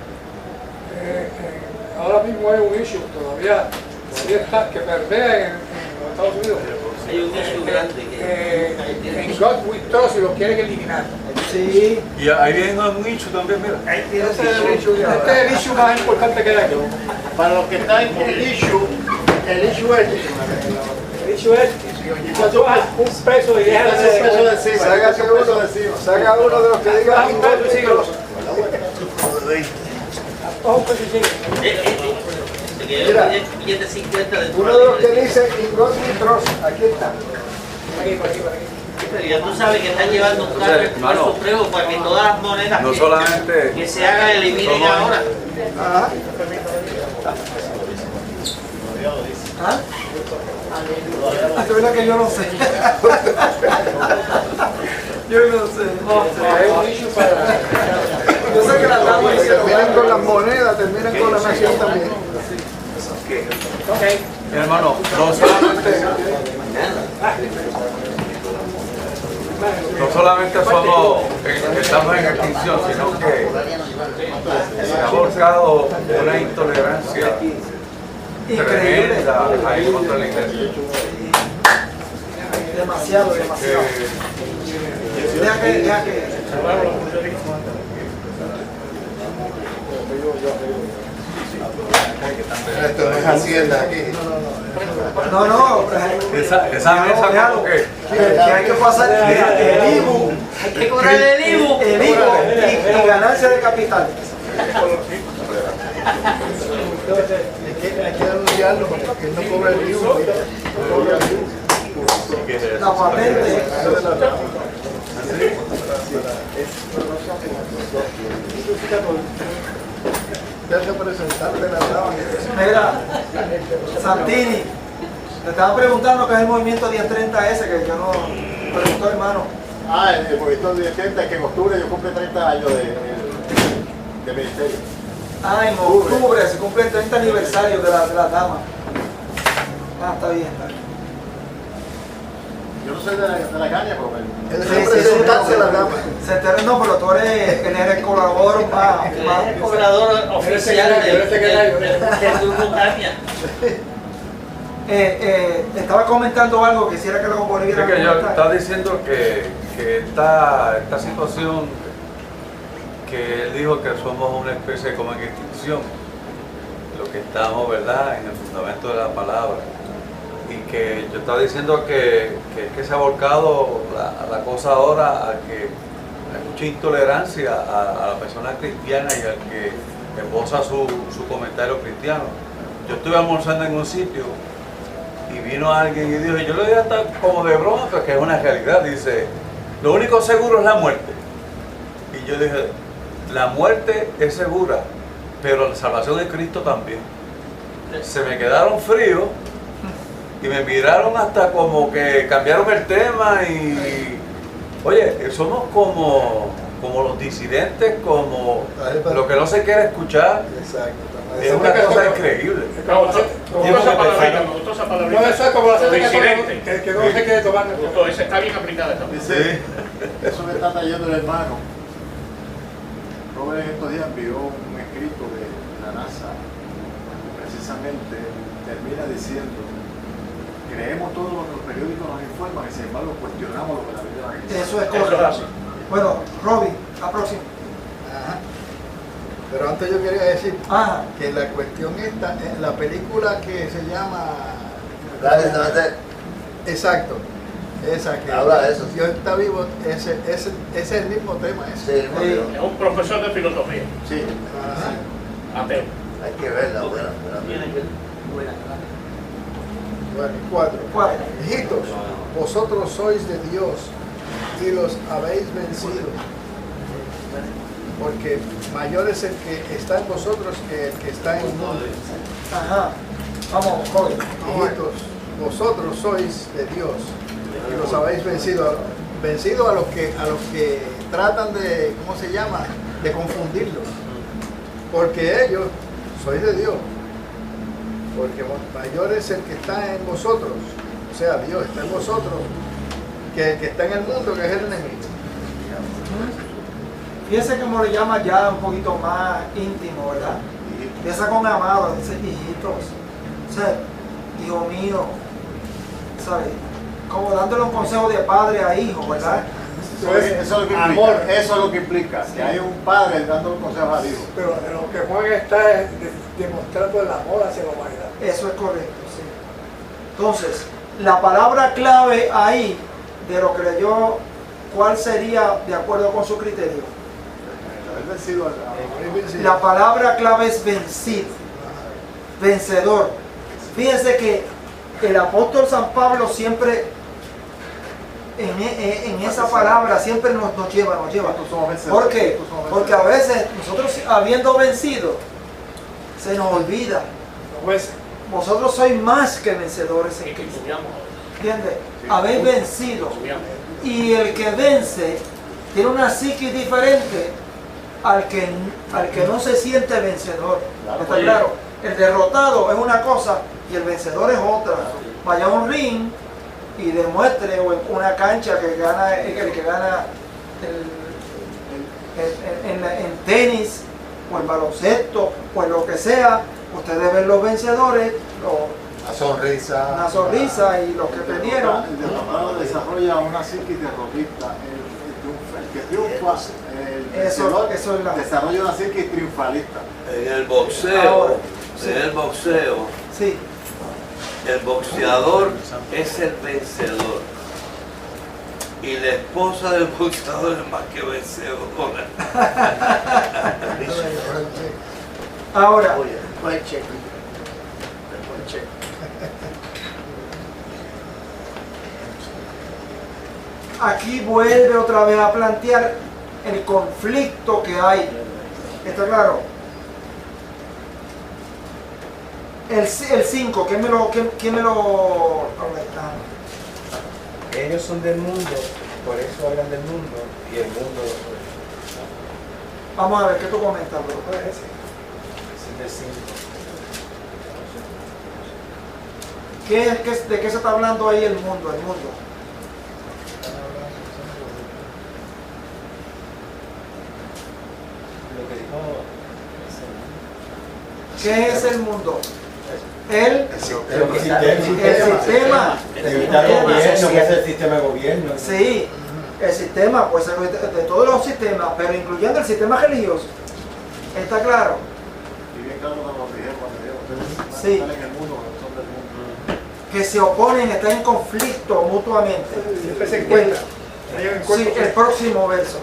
Ahora mismo hay un issue todavía está, que permea en los Estados Unidos. Hay un issue grande En God We Trust, y lo quieren eliminar. Sí. Y ahí viene un issue también, mira. Este es el issue más importante que hay aquí. Para los que están en el issue es El issue es cuando vas un peso y dejas un peso de encima. Saca uno de los que diga un peso y síguelo. Un peso y síguelo. Mira, billete 50 de uno de los que dice In God We Trust, aquí está. Por aquí. Pero ya tú sabes que están llevando un cargo al Tribunal Supremo para que todas las monedas No solamente que se hagan eliminen ahora. ¿Ah? ¿Ah? Es verdad que yo no sé. Yo no sé. Hay un issue para... Yo sé que la damos Terminan con las monedas, terminan con la nación también. Ok. Hermano, no solamente somos, estamos en extinción, sino que se ha volcado una intolerancia tremenda ahí contra la iglesia. Demasiado. Deja que. Esto no es Hacienda aquí. No. Esa mesa como que hay que pasar el IBU. Hay que cobrar el IBU. El IBU y ganancia de capital. Hay que anunciarlo porque él no cobra el IVU. La patente. Mira, Santini, te estaba preguntando qué es el movimiento 1030S, que yo no preguntó, hermano. El movimiento 1030 que en octubre yo cumple 30 años de ministerio. En octubre se cumple el 30 aniversario de la dama. Está bien. Yo no soy de la caña, pero Sí, representante de la dama. No, pero tú eres el colaborador más. El colaborador oficial del grupo Caña. Estaba comentando algo, quisiera que lo volviera a comentar. Estaba diciendo que esta situación, que él dijo que somos una especie como en extinción, lo que estamos, ¿verdad?, en el fundamento de la palabra. Y que yo estaba diciendo que se ha volcado la cosa ahora a que hay mucha intolerancia a la persona cristiana y al que esboza su comentario cristiano. Yo estuve almorzando en un sitio y vino alguien y dijo, yo lo dije hasta como de broma, pero que es una realidad, dice, lo único seguro es la muerte. Y yo dije, la muerte es segura, pero la salvación de Cristo también. Se me quedaron fríos y me miraron hasta como que cambiaron el tema y oye, somos como los disidentes, como lo que no se quiere escuchar. Exacto. Es una cosa increíble. No, esa palabrita. No, eso es como la disidente. que no se quiere tomar. Esa está bien aplicada también. Sí. eso me está trayendo el hermano. Robert en estos días envió un escrito de la NASA, precisamente termina diciendo: creemos todo lo que los periódicos nos informan y sin embargo cuestionamos lo que la Biblia nos dice. Eso es correcto. Bueno, Robbie, la próxima. Ajá. Pero antes yo quería decir que la cuestión esta, en la película que se llama... Exacto. Esa que habla de eso. Dios está vivo, ese es el mismo tema. Ese. Es un profesor de filosofía. Sí. Ateo. Hay que verla, buena. Bueno, 4. Hijitos, vosotros sois de Dios y los habéis vencido, porque mayor es el que está en vosotros que el que está en el mundo. Vamos, joven. Hijitos, vosotros sois de Dios y los habéis vencido a los que tratan de, ¿cómo se llama?, de confundirlos, porque ellos sois de Dios, porque mayor es el que está en vosotros, o sea, Dios está en vosotros, que el que está en el mundo, que es el enemigo. Fíjense cómo le llama ya un poquito más íntimo, ¿verdad? Empieza con amado, dice hijitos. O sea, hijo mío, ¿sabes? Como dándole un consejo de padre a hijo, ¿verdad? Eso es lo que implica. Amor, eso es lo que implica, que hay un padre dando consejos al hijo. Pero lo que Juan está es demostrando el amor hacia la humanidad. Eso es correcto, sí. Entonces, la palabra clave ahí, de lo que leyó, ¿cuál sería de acuerdo con su criterio? La palabra clave es vencido, vencedor. Fíjense que el apóstol San Pablo siempre en esa palabra siempre nos lleva. ¿Por qué? Porque a veces nosotros habiendo vencido se nos olvida. Vosotros sois más que vencedores en Cristo. ¿Entiendes? Habéis vencido. Y el que vence tiene una psique diferente al que no se siente vencedor. ¿Está claro? El derrotado es una cosa y el vencedor es otra. Vaya a un ring y demuestre, o en una cancha que gana el que gana en tenis o en baloncesto o en lo que sea. Ustedes ven los vencedores, La sonrisa. una sonrisa, y los que perdieron. El derrotado desarrolla una psiquis derrotista. El que triunfa, el vencedor, eso es la... desarrolla una psiquis triunfalista. En el boxeo, Ahora, sí. en el boxeo, Sí, el boxeador es el vencedor. Y la esposa del boxeador es más que vencedora. ahora, Buen check. Buen check. aquí vuelve otra vez a plantear el conflicto que hay. ¿Está claro? El 5, ¿quién me lo... Ellos son del mundo, por eso hablan del mundo, y el mundo los oye. Vamos a ver, ¿qué tú comentas, bro? ¿Cuál es ese? Es el del 5. ¿De qué se está hablando ahí el mundo? El mundo. Lo que dijo ¿Qué es el mundo? El sistema. sistema. Evitar gobierno, que es el sistema de gobierno. Sí, el sistema, pues de todos los sistemas, pero incluyendo el sistema religioso. ¿Está claro? Y bien claro cuando lo dijeron, ustedes Sí. están en el mundo, no son del mundo. Que se oponen, están en conflicto mutuamente. Siempre se encuentran. Hay un encuentro. Sí, el próximo verso.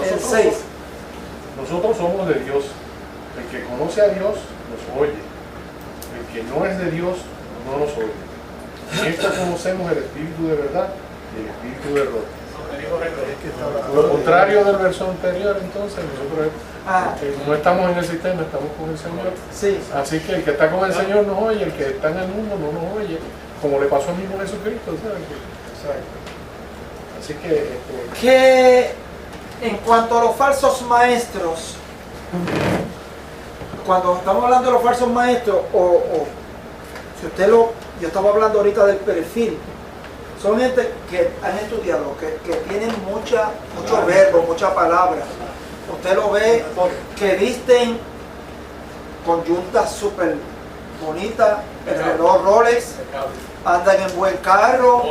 El 6. Nosotros somos de Dios. El que conoce a Dios nos oye. El que no es de Dios no nos oye. En esto conocemos el espíritu de verdad y el espíritu de error. Lo contrario del verso anterior, entonces, nosotros no estamos en el sistema, estamos con el Señor. Sí. Así que el que está con el Señor nos oye, el que está en el mundo no nos oye, como le pasó al mismo Jesucristo, ¿sabes? Así que en cuanto a los falsos maestros, cuando estamos hablando de los falsos maestros, si usted yo estaba hablando ahorita del perfil, son gente que han estudiado, que tienen mucho verbo, mucha palabra. Usted lo ve que visten con yuntas súper bonitas, el reloj Rolex, andan en buen carro,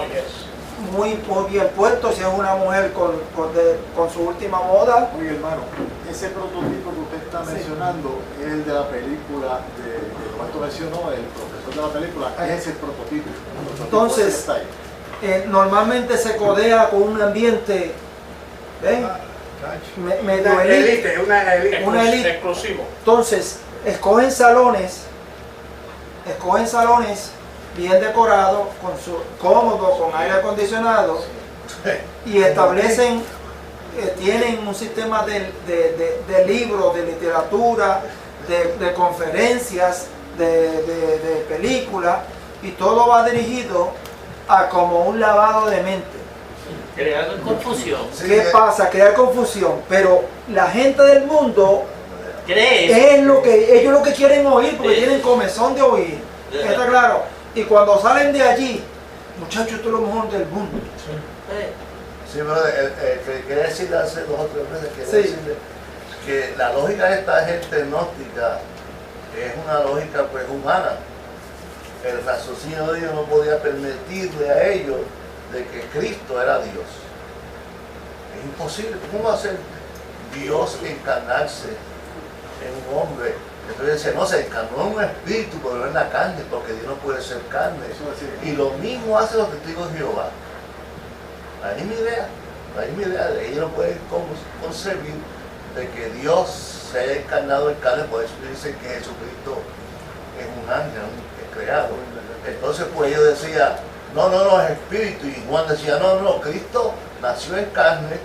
muy bien puesto, si es una mujer con su última moda. Oye, hermano, ese prototipo que usted está mencionando es el de la película, como esto mencionó el profesor de la película, es ese prototipo. Entonces, normalmente se codea con un ambiente medio elite, una élite exclusivo. Entonces, escogen salones bien decorados, cómodos, con aire acondicionado, y establecen, tienen un sistema de libros, de literatura, de conferencias, de películas, y todo va dirigido a como un lavado de mente. Crear confusión. ¿Qué pasa? Crear confusión. Pero la gente del mundo es lo que ellos lo que quieren oír, porque tienen comezón de oír. ¿Está claro? Y cuando salen de allí, muchachos, esto es lo mejor del mundo. Sí, pero que quería decirle hace 2 o 3 meses, quería decirle que la lógica de esta gente gnóstica es una lógica pues humana. El raciocinio de ellos no podía permitirle a ellos de que Cristo era Dios. Es imposible. ¿Cómo va a ser Dios encarnarse en un hombre? Entonces dice, no, se encarnó en un espíritu, pero no en la carne, porque Dios no puede ser carne. Y lo mismo hace los testigos de Jehová. La misma idea, de ellos no pueden concebir de que Dios se haya encarnado en carne, por eso dicen que Jesucristo es un ángel, es creado. Entonces pues ellos decían, no, es espíritu. Y Juan decía, no, Cristo nació en carne,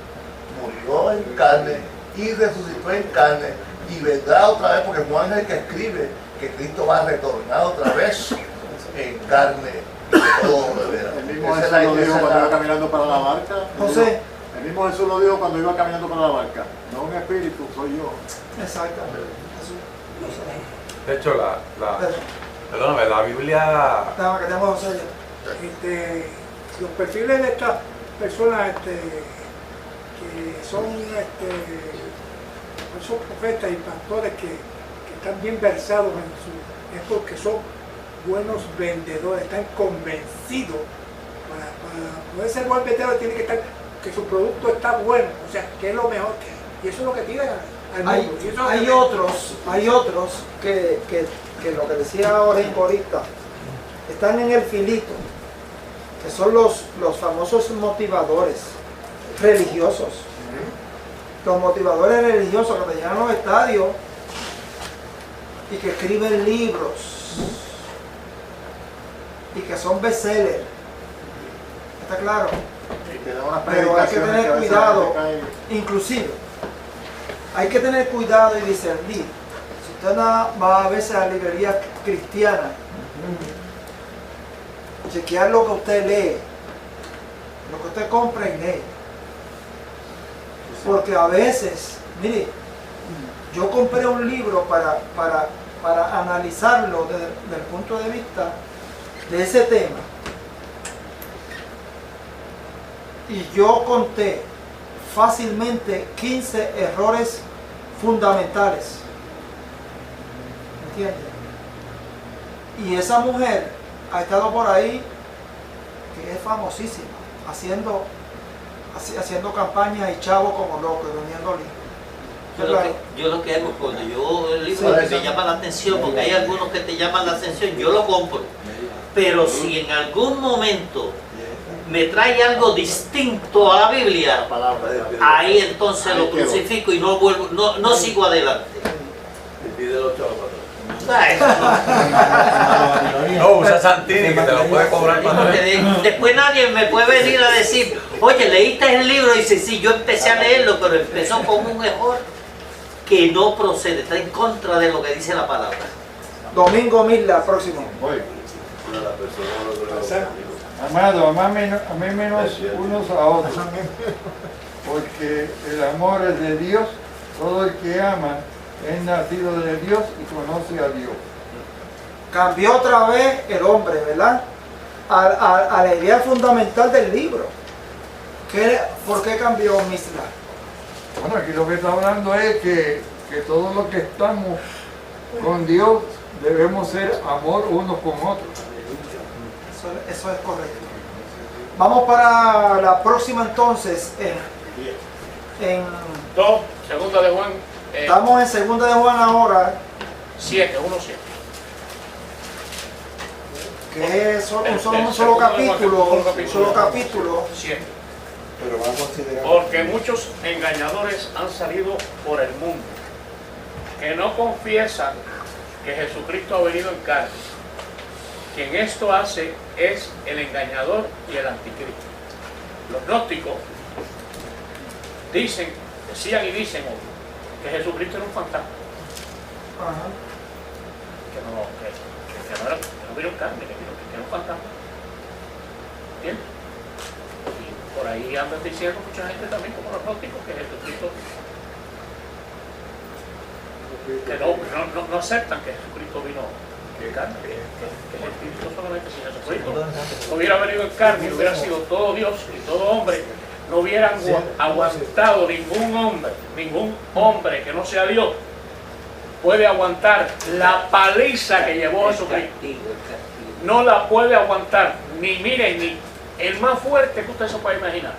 murió en carne y resucitó en carne, y vendrá otra vez, porque Juan es el que escribe que Cristo va a retornar otra vez en carne. Todo de veras. El mismo Jesús lo dijo cuando iba caminando para la barca. José. El mismo Jesús lo dijo cuando iba caminando para la barca. No un espíritu, soy yo. Exactamente. De hecho, Perdóname, la Biblia... Nada, que tenemos José. Los perfiles de estas personas que son esos profetas y pastores que están bien versados en su, es porque son buenos vendedores, están convencidos. Para poder ser buen vendedor tiene que estar, que su producto está bueno, o sea, que es lo mejor que hay. Y eso es lo que tiran al mundo. Hay otros que lo que decía ahorita, están en el filito, que son los famosos motivadores religiosos. Los motivadores religiosos que te llegan a los estadios y que escriben libros y que son bestsellers. ¿Está claro? Pero hay que tener cuidado, inclusive, hay que tener cuidado y discernir. Si usted va a veces a librerías cristianas, chequear lo que usted lee, lo que usted compra y lee. Porque a veces, mire, yo compré un libro para analizarlo desde el punto de vista de ese tema. Y yo conté fácilmente 15 errores fundamentales. ¿Entiendes? Y esa mujer ha estado por ahí, que es famosísima, haciendo campañas y chavos como locos, vendiendo libros. Yo lo que hago cuando yo el libro que me llama la atención, porque hay algunos que te llaman la atención, yo lo compro. Pero si en algún momento me trae algo distinto a la Biblia, ahí entonces lo crucifico y no vuelvo, no sigo adelante. No, usa Santini que te lo puede cobrar. Después nadie me puede venir a decir, oye, leíste el libro y dice, sí, yo empecé a leerlo, pero empezó con un error que no procede, está en contra de lo que dice la palabra. Domingo Milla, próximo. Amado, amé menos unos a otros, porque el amor es de Dios. Todo el que ama es nacido de Dios y conoce a Dios. Cambió otra vez el hombre, ¿verdad? A la idea fundamental del libro. ¿Por qué cambió Misla? Bueno, aquí lo que está hablando es que todos los que estamos con Dios debemos ser amor unos con otros. Eso es correcto. Vamos para la próxima entonces. Segunda de Juan. Estamos en Segunda de Juan ahora. 7. Que es un solo capítulo. 7. Porque muchos engañadores han salido por el mundo, que no confiesan que Jesucristo ha venido en carne. Quien esto hace es el engañador y el anticristo. Los gnósticos decían y dicen que Jesucristo era un fantasma. Que no vino en carne, que era un fantasma. ¿Entiendes? Y por ahí andan diciendo mucha gente también, como los gnósticos, que Jesucristo, que no aceptan que Jesucristo vino en carne, que el Espíritu solamente. Si Jesucristo hubiera venido en carne y hubiera sido todo Dios y todo hombre, no hubieran aguantado ningún hombre que no sea Dios puede aguantar la paliza que llevó Jesucristo. No la puede aguantar, ni el más fuerte que usted se puede imaginar,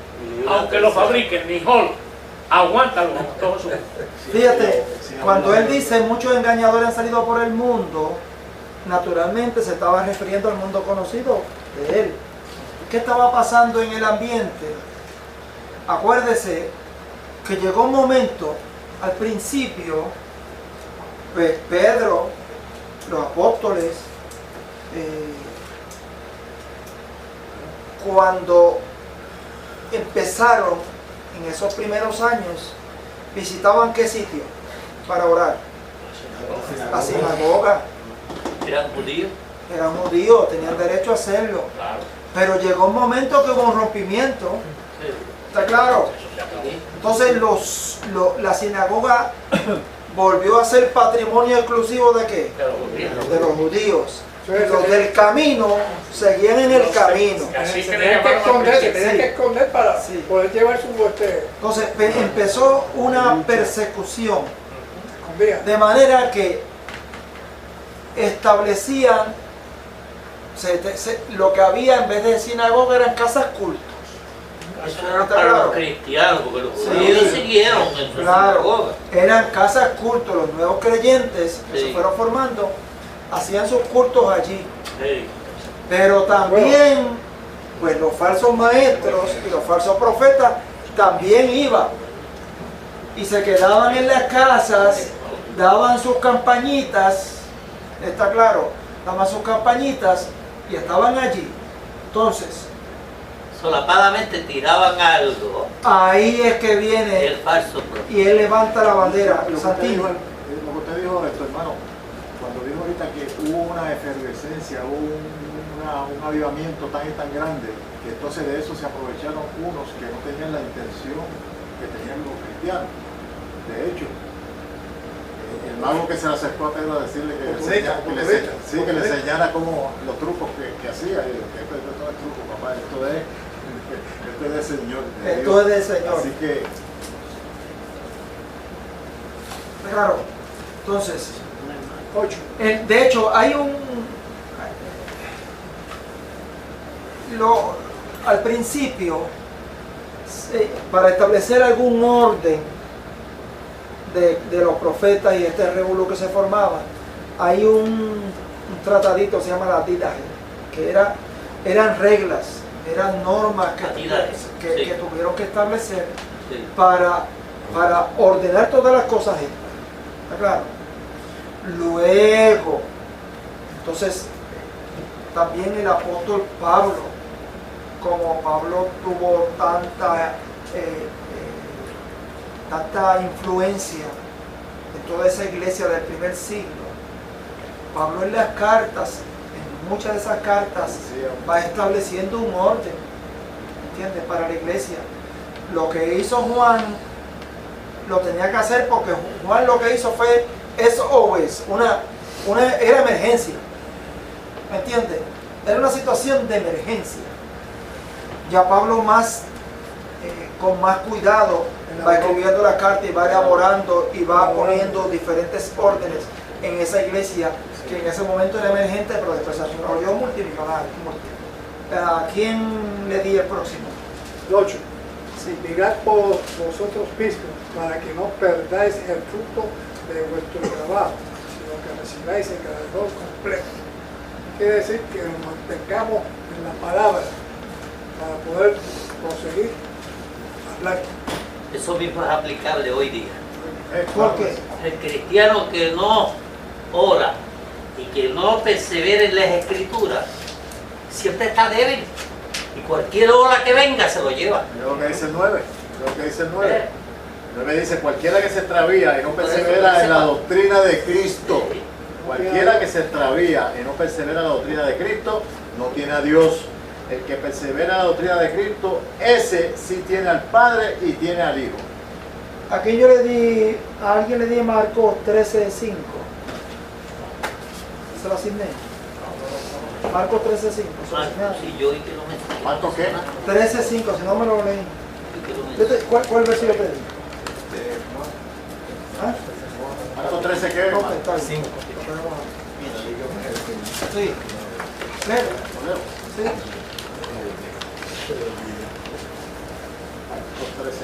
aunque lo fabriquen, ni Hulk aguanta lo que aguantó Jesucristo. Fíjate, cuando él dice muchos engañadores han salido por el mundo, naturalmente se estaba refiriendo al mundo conocido de él. ¿Qué estaba pasando en el ambiente? Acuérdese que llegó un momento, al principio, pues Pedro, los apóstoles, cuando empezaron en esos primeros años, visitaban ¿qué sitio para orar? La sinagoga. ¿Eran judíos? Eran judíos, tenían derecho a hacerlo. Pero llegó un momento que hubo un rompimiento. ¿Está claro? Entonces la sinagoga volvió a ser patrimonio exclusivo ¿de qué? De los judíos. Los del camino seguían en el camino. Así Se que le tenían que llamaron esconder, al se tenían que esconder para poder llevar su bote. Entonces empezó una persecución, Escondida. de manera que establecían lo que había en vez de sinagoga eran casas cultos. Eso era para los cristianos, porque los judíos siguieron en su Claro, sinagoga. eran casas cultos. Los nuevos creyentes que Sí. se fueron formando hacían sus cultos allí. Sí. Pero también, pues los falsos maestros y los falsos profetas también iban y se quedaban en las casas, daban sus campañitas, está claro, daban sus campañitas y estaban allí. Entonces, Solapadamente tiraban algo. ahí es que viene El falso profeta. y él levanta la bandera. Lo que Santino. usted dijo esto, hermano, cuando dijo ahorita que hubo una efervescencia, hubo un avivamiento tan y tan grande, que entonces de eso se aprovecharon unos que no tenían la intención que tenían los cristianos. De hecho, el mago que se le acercó a Pedro a decirle que le enseñara cómo los trucos que hacía, y que esto no es truco, papá, esto es del Señor. Esto es del Señor. Así que Claro. Entonces, de hecho, hay al principio, para establecer algún orden de los profetas y este revuelo que se formaba, hay un tratadito, se llama la Didaje, que eran reglas, eran normas que tuvieron que establecer para ordenar todas las cosas estas. ¿Está claro? Luego, entonces, también el apóstol Pablo, como Pablo tuvo tanta influencia en toda esa iglesia del primer siglo, Pablo en las cartas, en muchas de esas cartas, va estableciendo un orden, ¿entiendes?, para la iglesia. Lo que hizo Juan lo tenía que hacer porque Juan lo que hizo fue SOS, era emergencia, ¿me entiendes? Era una situación de emergencia. Ya Pablo con más cuidado va escribiendo la carta y va elaborando y va poniendo diferentes órdenes en esa iglesia que en ese momento era emergente, pero después se volvió multimillonario. ¿A quién le di el próximo? 8. Mirad por vosotros mismos, para que no perdáis el fruto de vuestro trabajo, sino que recibáis el galardón completo. Quiere decir que nos mantengamos en la palabra para poder conseguir hablar. Eso mismo es aplicable hoy día. ¿Por qué? El cristiano que no ora y que no persevera en las escrituras siempre está débil. Y cualquier ola que venga se lo lleva. Es lo que dice el 9. Es lo que dice el 9. El 9 dice, cualquiera que se extravía y no persevera en la doctrina de Cristo, cualquiera que se extravía y no persevera en la doctrina de Cristo, no tiene a Dios. El que persevera en la doctrina de Cristo, ese sí tiene al Padre y tiene al Hijo. Aquí yo a alguien le di Marcos 13:5. Se lo asigné. Marcos 13:5. ¿Marcos qué? 13:5, si no me lo leí. ¿Cuál versículo te di? ¿Ah? ¿Marcos 13 qué? No, está bien. 5. Sí. Léelo. Sí. Marcos 13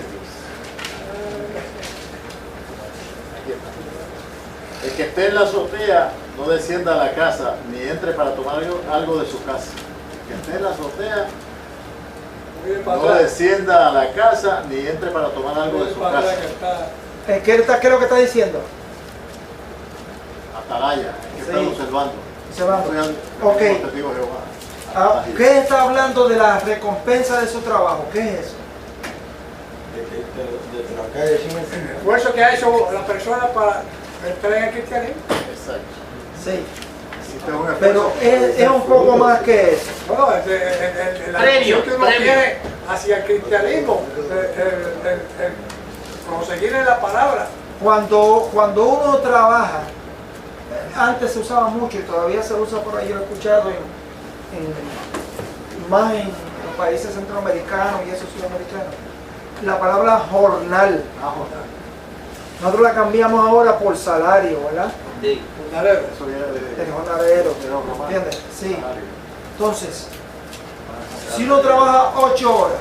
aquí está. El que esté en la azotea no descienda a la casa, ni entre para tomar algo de su casa. El que esté en la azotea no descienda a la casa, ni entre para tomar algo de su casa. ¿Qué es lo que está diciendo? Atalaya, que está observando. Ok. Testigo de Jehová. ¿Qué está hablando de la recompensa de su trabajo? ¿Qué es eso? El esfuerzo que ha hecho la persona para entrar en el cristianismo. Exacto. Sí. Pero es un poco más que eso. No, la acción que uno tiene hacia el cristianismo, el conseguir en la palabra. Cuando uno trabaja antes se usaba mucho y todavía se usa por ahí, yo lo he escuchado más en los países centroamericanos y esos sudamericanos, la palabra jornal. Nosotros la cambiamos ahora por salario, ¿verdad? Sí. Jornalero. Eso viene de... El jornalero, romano. ¿entiendes? Sí. Salario. Entonces, si uno trabaja 8 horas,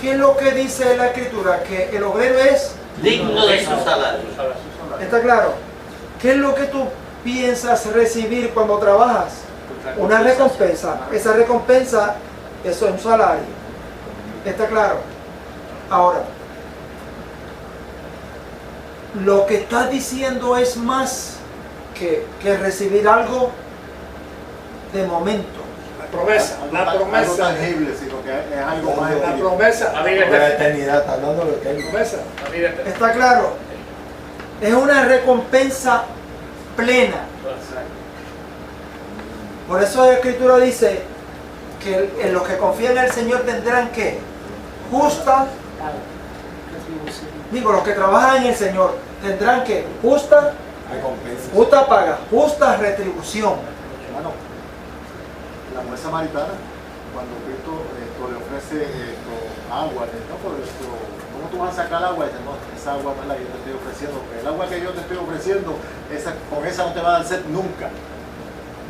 ¿qué es lo que dice la escritura? Que el obrero es Digno de su salario. ¿Está claro? ¿Qué es lo que tú piensas recibir cuando trabajas? Una recompensa. Esa recompensa, eso es un salario. ¿Está claro? Ahora, lo que estás diciendo es más que recibir algo de momento. Promesa, la Algo promesa, tangible, sino que es algo más la espiritual. promesa, La vida La eterna. eternidad está hablando de lo que la hay. promesa. La vida eterna. ¿Está claro? Es una recompensa plena. Por eso la escritura dice que en los que confían en el Señor tendrán que justa, digo, los que trabajan en el Señor tendrán que justa, Recompensa. justa paga, justa retribución. Bueno, la mujer samaritana, cuando Cristo le ofrece agua, no, por esto, ¿cómo tú vas a sacar agua? Y dice, no, esa agua no es la que yo te estoy ofreciendo, porque el agua que yo te estoy ofreciendo, con esa no te va a dar sed nunca.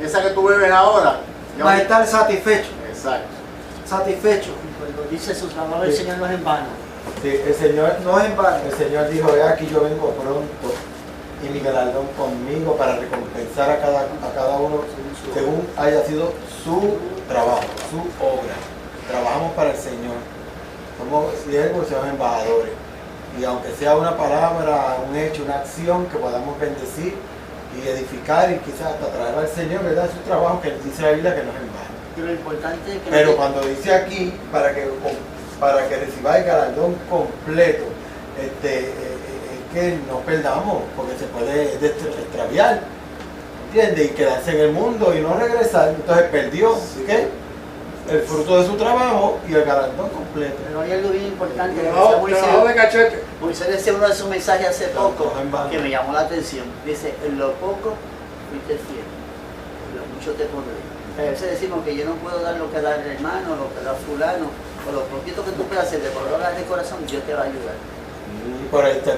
Esa que tú bebes ahora, ya Va a estar satisfecho, exacto. satisfecho. Cuando dice su trabajo del Señor no es en vano. Sí, el Señor, No es en vano. el Señor dijo, he aquí yo vengo pronto y mi galardón conmigo para recompensar a cada uno según haya sido su trabajo, su obra. Trabajamos para el Señor. Somos siervos, somos embajadores. Y aunque sea una palabra, un hecho, una acción que podamos bendecir y edificar y quizás hasta traer al Señor, ¿verdad? Es un trabajo que dice la Biblia que no es en vano. Pero lo importante es que Pero cuando dice aquí, para que recibáis galardón completo, es que no perdamos, porque se puede extraviar, ¿entiendes? Y quedarse en el mundo y no regresar. Entonces perdió, ¿qué? El fruto de su trabajo y el galardón completo. Pero hay algo bien importante. que Trabajo decía trabajo de cachete. Moisés decía uno de sus mensajes hace poco, no en vano. que me llamó la atención. Dice, en lo poco fuiste fiel, en lo mucho te pondré. A veces decimos que yo no puedo dar lo que da el hermano, lo que da fulano, o lo poquito que tú puedas hacer de palabras de corazón, Dios te va a ayudar. Por ahí están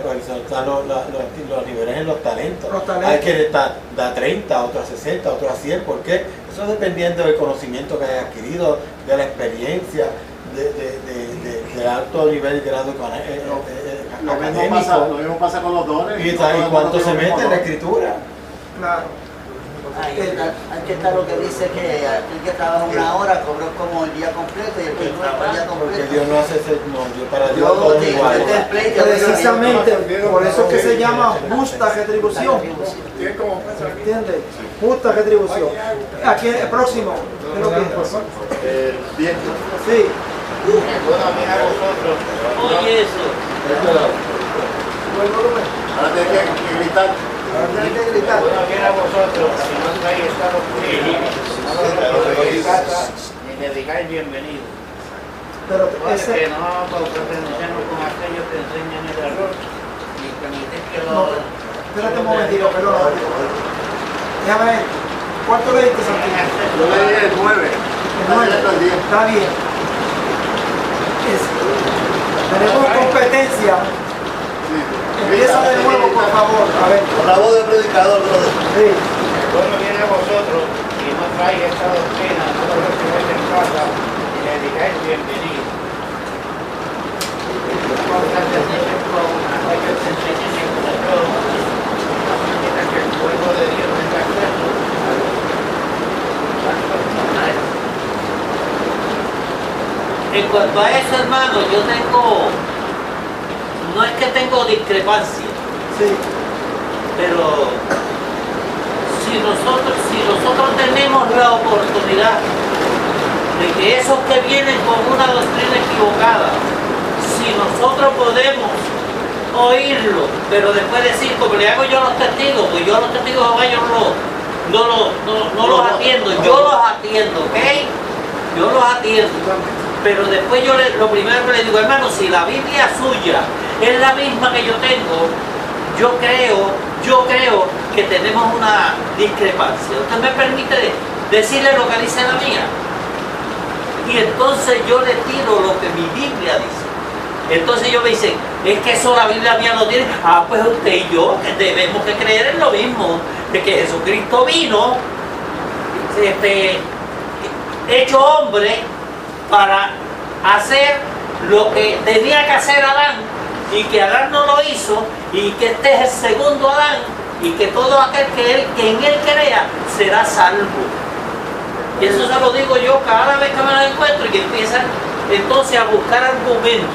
los niveles en los talentos. Los talentos. Hay que da 30, otro a 60, otro a 100. ¿Por qué? Eso dependiendo del conocimiento que hayas adquirido, de la experiencia, del alto nivel y grado académico. Lo mismo pasa con los dones. Y cuánto se mete en la escritura. Claro. Ahí está lo que dice que aquel que trabaja una hora cobró como el día completo y el que no el día Porque completo. Dios no hace ese, no, Dios para Dios Yo todo es te igual. explico. Precisamente, por eso es que se llama justa retribución. Tiene como presa aquí. ¿Entiendes? Justa retribución. Aquí el próximo. ¿Qué lo piensas? El viento. Sí. Oye eso. Ahora tienes que gritar. Tienes que gritar. Bien a vosotros, si no traéis estado ni le digáis bienvenido. Pero Que ese, no pertenecemos con aquellos que enseñan el error y permitir que no, los... espérate un momentito, perdón. Déjame ver. ¿Cuánto leíste, Santiago? Yo leí el 9. El 9. Está bien. Tenemos competencia. Empieza de nuevo, por favor. A ver. Con la voz del predicador, brother. Sí. El pueblo viene a vosotros y no traéis esta doctrina, no lo recibáis en casa y le digáis bienvenido. No pertenecen con aquellos que enseñan el error, a manera que el pueblo de Dios tenga acceso al personal. En cuanto a eso, hermano, yo tengo, no es que tengo discrepancia, Sí. pero si nosotros tenemos la oportunidad de que esos que vienen con una doctrina equivocada, si nosotros podemos oírlo, pero después decir, como le hago yo a los testigos, pues yo a los testigos de Jehová yo no los atiendo, yo los atiendo, ¿ok? Yo los atiendo. Pero después yo lo primero que le digo, hermano, si la Biblia suya es la misma que yo tengo, yo creo que tenemos una discrepancia. ¿Usted me permite decirle lo que dice la mía? Y entonces yo le tiro lo que mi Biblia dice. Entonces ellos me dicen, es que eso la Biblia mía no tiene. Ah, pues usted y yo debemos de creer en lo mismo, de que Jesucristo vino, hecho hombre, para hacer lo que tenía que hacer Adán, y que Adán no lo hizo, y que este es el segundo Adán, y que todo aquel que en él crea será salvo. Y eso se lo digo yo cada vez que me lo encuentro, y que empiezan entonces a buscar argumentos,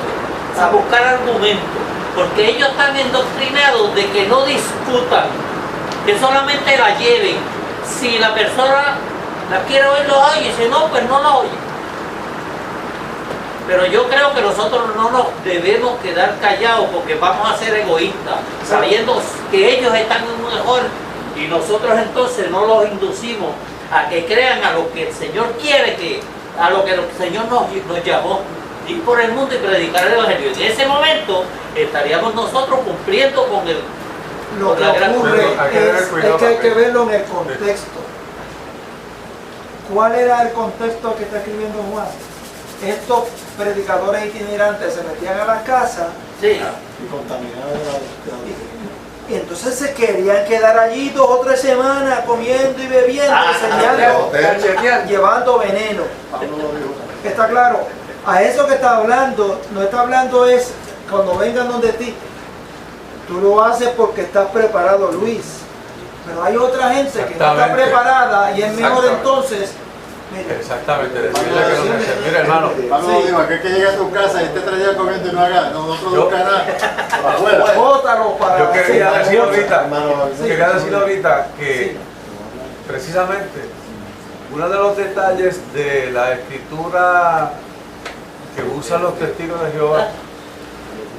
porque ellos están endoctrinados de que no discutan, que solamente la lleven. Si la persona la quiere oír, lo oye, si no, pues no la oye. Pero yo creo que nosotros no nos debemos quedar callados, porque vamos a ser egoístas, sabiendo que ellos están en un mejor, y nosotros entonces no los inducimos a que crean a lo que el Señor quiere, a lo que el Señor nos llamó, ir por el mundo y predicar el Evangelio. En ese momento estaríamos nosotros cumpliendo con el... Lo que ocurre es que hay que verlo en el contexto. ¿Cuál era el contexto que está escribiendo Juan? Estos predicadores itinerantes se metían a las casas y contaminaban y entonces se querían quedar allí 2 o 3 semanas comiendo y bebiendo, llevando veneno. ¿Está claro? A eso que está hablando, no está hablando es cuando vengan donde ti. Tú lo haces porque estás preparado, Luis. Pero hay otra gente que no está preparada y es mejor entonces. Mira. Exactamente, decirle que no se... Mira, hermano. Vamos, digo, aquel que llega a tu casa y esté trayendo comiendo y no haga, nosotros no nada. Bótalo para... Yo quería decir ahorita que precisamente uno de los detalles de la escritura que usan los testigos de Jehová,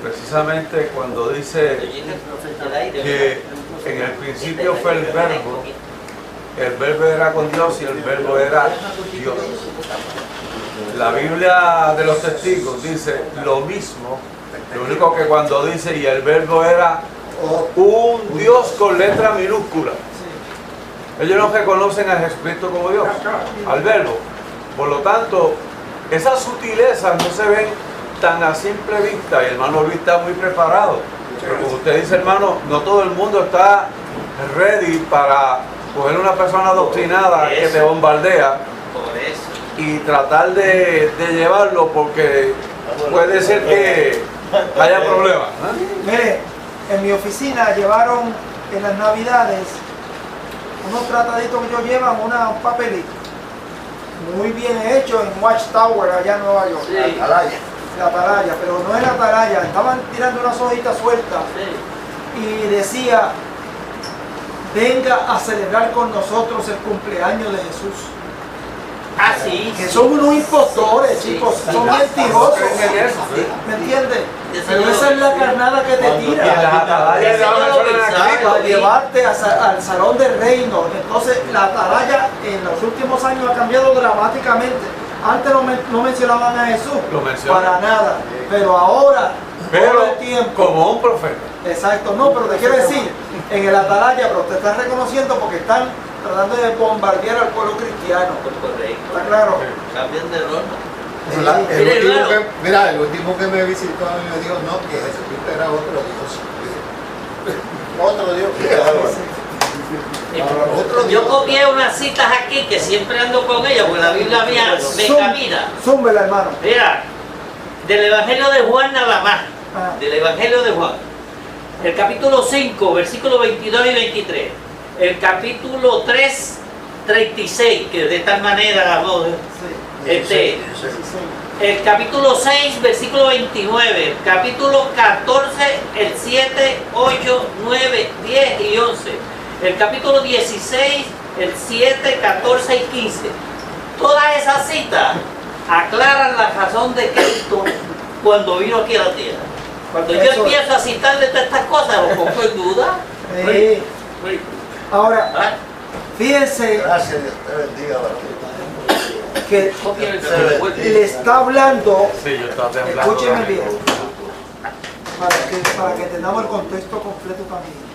precisamente cuando dice que en el principio fue el verbo era con Dios y el verbo era Dios. La Biblia de los testigos dice lo mismo, lo único que cuando dice y el verbo era un Dios con letra minúscula. Ellos no reconocen a Jesucristo como Dios, al verbo. Por lo tanto, esas sutilezas no se ven tan a simple vista, y el hermano Luis está muy preparado. Pero como usted dice, hermano, no todo el mundo está ready para coger una persona adoctrinada que te bombardea y tratar de llevarlo, porque puede ser que haya problemas. Mire, en mi oficina llevaron en las navidades unos trataditos que ellos llevan, un papelito muy bien hecho en Watchtower allá en Nueva York. La atalaya, pero no era atalaya, estaban tirando unas hojitas sueltas y decía: venga a celebrar con nosotros el cumpleaños de Jesús. Ah, sí. Que son unos impostores, chicos, son mentirosos. ¿Me entiendes? Pero esa es la carnada que te tira. Para llevarte al salón del reino. Entonces, la atalaya en los últimos años ha cambiado dramáticamente. Antes no mencionaban a Jesús, para nada. Pero ahora, todo el tiempo. Como un profeta. Exacto, no, pero te quiero decir, en el atalaya, pero te estás reconociendo porque están tratando de bombardear al pueblo cristiano. ¿Está claro? Cambian de ronda. Mira, el último que me visitó a mí me dijo no, que Jesucristo era otro Dios. Otro Dios. Yo copié unas citas aquí que siempre ando con ellas, porque la Biblia mía me camina. Zúmbela, hermano. Mira, del Evangelio de Juan nada más. Del Evangelio de Juan. El capítulo 5, versículos 22 y 23. El capítulo 3, 36, que de tal manera el capítulo 6, versículo 29, el capítulo 14, el 7, 8, 9, 10 y 11, el capítulo 16, el 7, 14 y 15. Todas esas citas aclaran la razón de Cristo cuando vino aquí a la tierra. Cuando yo empiezo a citarle todas estas cosas, lo pongo en duda. Ahora, fíjense. Gracias, Dios te bendiga, que le está hablando, escúcheme bien, para que tengamos el contexto completo también.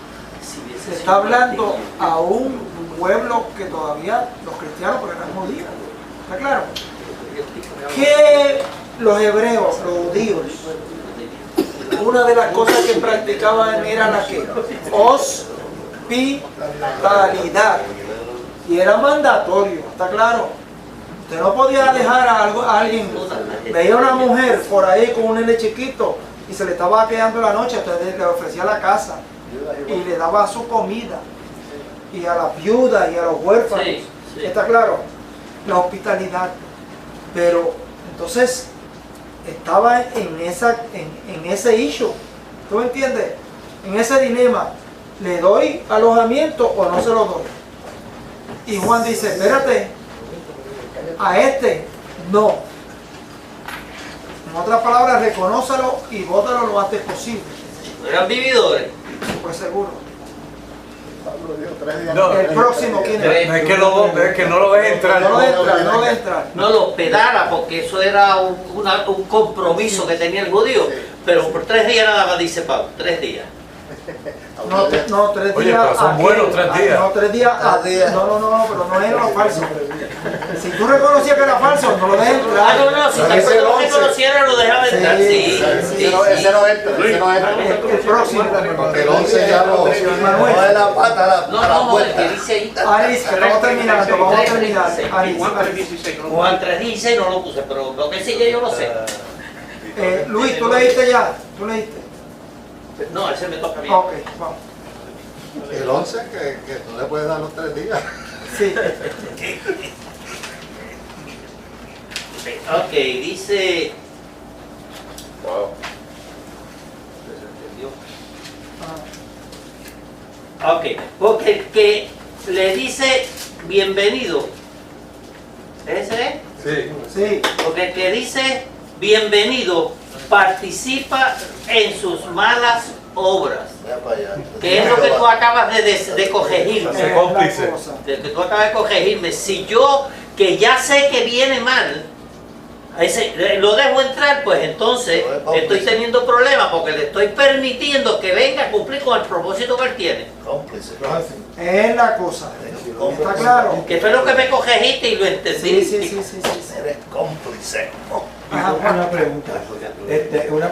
Se está hablando a un pueblo que todavía los cristianos, porque eran judíos. ¿Está claro? Que los hebreos, los judíos, una de las cosas que practicaban era la que hospitalidad, y era mandatorio, ¿está claro? Usted no podía dejar a alguien, veía a una mujer por ahí con un nene chiquito y se le estaba quedando la noche, usted le ofrecía la casa y le daba su comida, y a las viudas y a los huérfanos, ¿está claro? La hospitalidad. Pero entonces estaba en ese issue, ¿tú me entiendes? En ese dilema, ¿le doy alojamiento o no se lo doy? Y Juan dice, espérate, a este no. En otras palabras, reconócelo y bótalo lo antes posible. ¿Eran vividores? Pues seguro. No, el próximo, ¿quién es? Es que no lo ves entrar. No lo deja entrar. No lo hospedara, porque eso era un compromiso que tenía el judío. Pero por 3 días nada más, dice Pablo, 3 días. No, 3 días. Oye, pero son buenos 3 días. No, 3 días. No, pero no era lo falso. Si tú reconocías que era falso, no lo dejes entrar. No, si tan pronto lo reconociera, lo dejaba entrar. Sí. Ese no entra. El próximo. Porque el 11 ya no es la pata a la puerta. ¿Qué dice ahí? Aris, que vamos terminando, Aris. Juan 3:16 no lo puse, pero lo que sigue yo lo sé. Luis, ¿tú leíste ya? ¿Tú leíste? No, ese me toca a mí. Ok, vamos. El 11 que tú le puedes dar los 3 días. Sí. Ok, dice... Wow. Ok, porque el que le dice bienvenido, ¿ese es? Sí. Porque el que dice bienvenido participa en sus malas obras. Que es lo que tú acabas de corregirme. Ese cómplice. De que tú acabas de corregirme. Si yo, que ya sé que viene mal, lo dejo entrar, pues entonces estoy teniendo problemas porque le estoy permitiendo que venga a cumplir con el propósito que él tiene. Cómplice. Es la cosa. ¿Está claro? Que fue lo que me corregiste y lo entendí. Sí. Eres cómplice. Una pregunta. Esta es una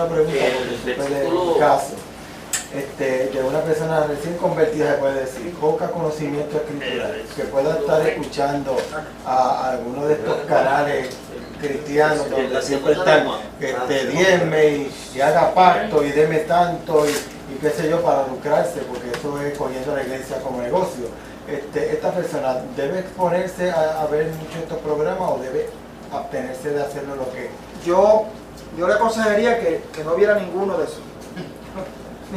pregunta del caso. De una persona recién convertida, se puede decir, poca conocimiento escritural, que pueda estar escuchando a alguno de estos canales cristianos donde siempre están, diezme y haga pacto y deme tanto y qué sé yo, para lucrarse, porque eso es cogiendo a la iglesia como negocio. ¿Esta persona debe exponerse a ver muchos de estos programas o debe abstenerse de hacerlo lo que? Yo le aconsejaría que no viera ninguno de esos.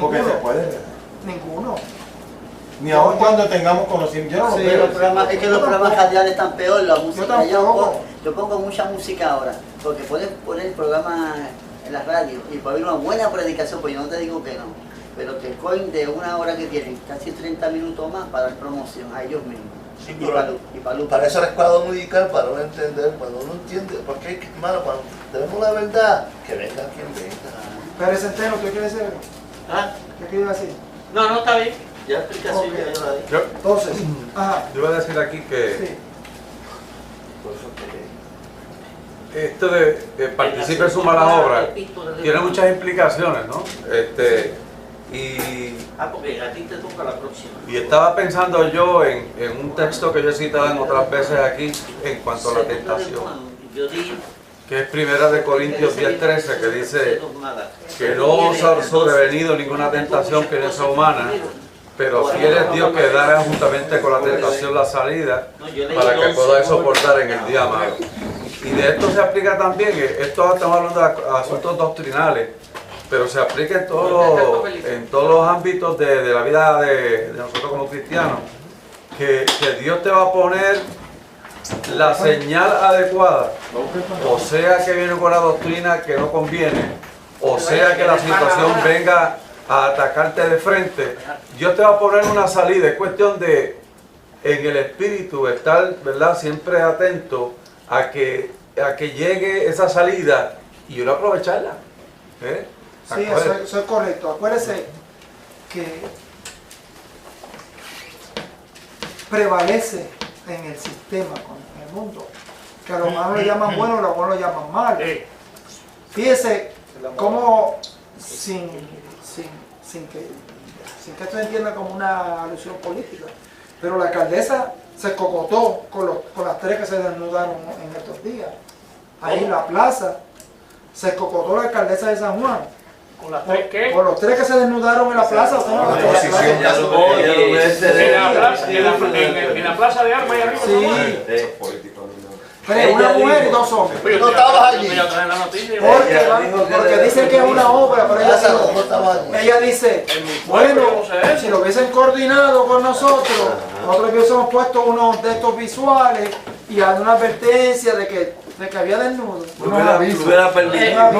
Porque se puede, ¿verdad? Ninguno. Ni aún cuando tengamos conocimiento. Yo no Sí, veo. es que los programas radiales están peor, la música. Yo pongo mucha música ahora, porque puedes poner el programa en la radio y puede haber una buena predicación, pues yo no te digo que no, pero te cogen de 1 hora que tienen casi 30 minutos más para dar promoción a ellos mismos. Sí, para eso la escuela dominical, para no entender, cuando uno entiende, porque hay que, hermano, cuando tenemos la verdad, que venga quien venga. Pérez Centeno, ¿tú quieres decir algo? ¿Ah? ¿Qué quieres decir? No, está bien. Ya la explicación ya la di. Entonces, Yo voy a decir aquí que sí. esto de participe en sus malas obras tiene muchas implicaciones, ¿no? Porque a ti te toca la próxima. Y estaba pensando yo en un texto que yo he citado en otras veces aquí en cuanto a la tentación, que es 1 Corintios 10:13, que dice que no os ha sobrevenido ninguna tentación que no sea humana, pero fiel es Dios que dará juntamente con la tentación la salida para que podáis soportar en el día malo. Y de esto se aplica también, esto estamos hablando de asuntos doctrinales, pero se aplica en todos los ámbitos de la vida de nosotros como cristianos, que Dios te va a poner la señal adecuada, o sea que viene con la doctrina que no conviene, o sea que la situación venga a atacarte de frente, Dios te va a poner una salida. Es cuestión de, en el espíritu, estar, ¿verdad?, siempre atento a que llegue esa salida y uno aprovecharla. Sí, eso es correcto. Acuérdese que prevalece en el sistema, en el mundo, que a lo malo lo llaman bueno, a lo bueno lo llaman mal. Fíjese cómo sin que esto se entienda como una alusión política, pero la alcaldesa se cocotó con las 3 que se desnudaron en estos días. Ahí en la plaza se cocotó la alcaldesa de San Juan. ¿Con las 3 qué? Por los 3 que se desnudaron en la plaza. En la plaza de armas y arriba. Sí. Una mujer y 2 hombres. No estabas allí. Porque dicen que es una obra, pero ella dice, bueno, si lo hubiesen coordinado con nosotros hubiésemos puesto unos de estos visuales y una advertencia de que había desnudo. Hubiera permitido.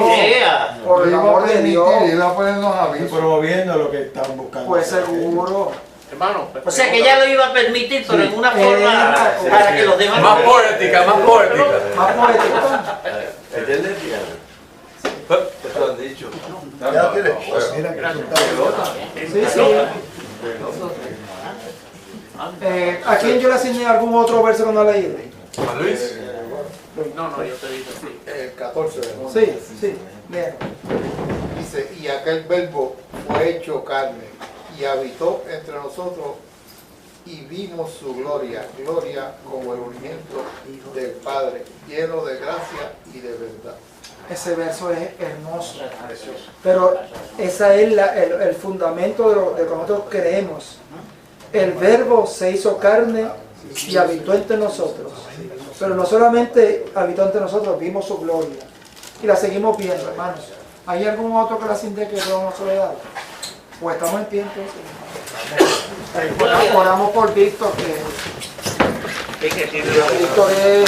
Por el amor de Dios. Iba a ponernos avisos. Promoviendo lo que están buscando. Pues seguro. Hermano, o sea que ella lo iba a permitir, pero en una forma para que los demás... Más poética, más poética. Más poética. Te lo han dicho. Ya tienes. Sí, sí. ¿A quién yo le asigné algún otro verso que no he leído? ¿A Luis? No, yo te digo sí. El 14. Sí, bien. Dice, y aquel verbo fue hecho carne y habitó entre nosotros y vimos su gloria, gloria como el unigénito del Padre, lleno de gracia y de verdad. Ese verso es hermoso, pero ese es el fundamento de lo que nosotros creemos. El verbo se hizo carne y habitó entre nosotros, pero no solamente habitó entre nosotros, vimos su gloria y la seguimos viendo, hermanos. ¿Hay algún otro que la siente que no se le da? Pues estamos en pie entonces. Oramos por Víctor, que Víctor es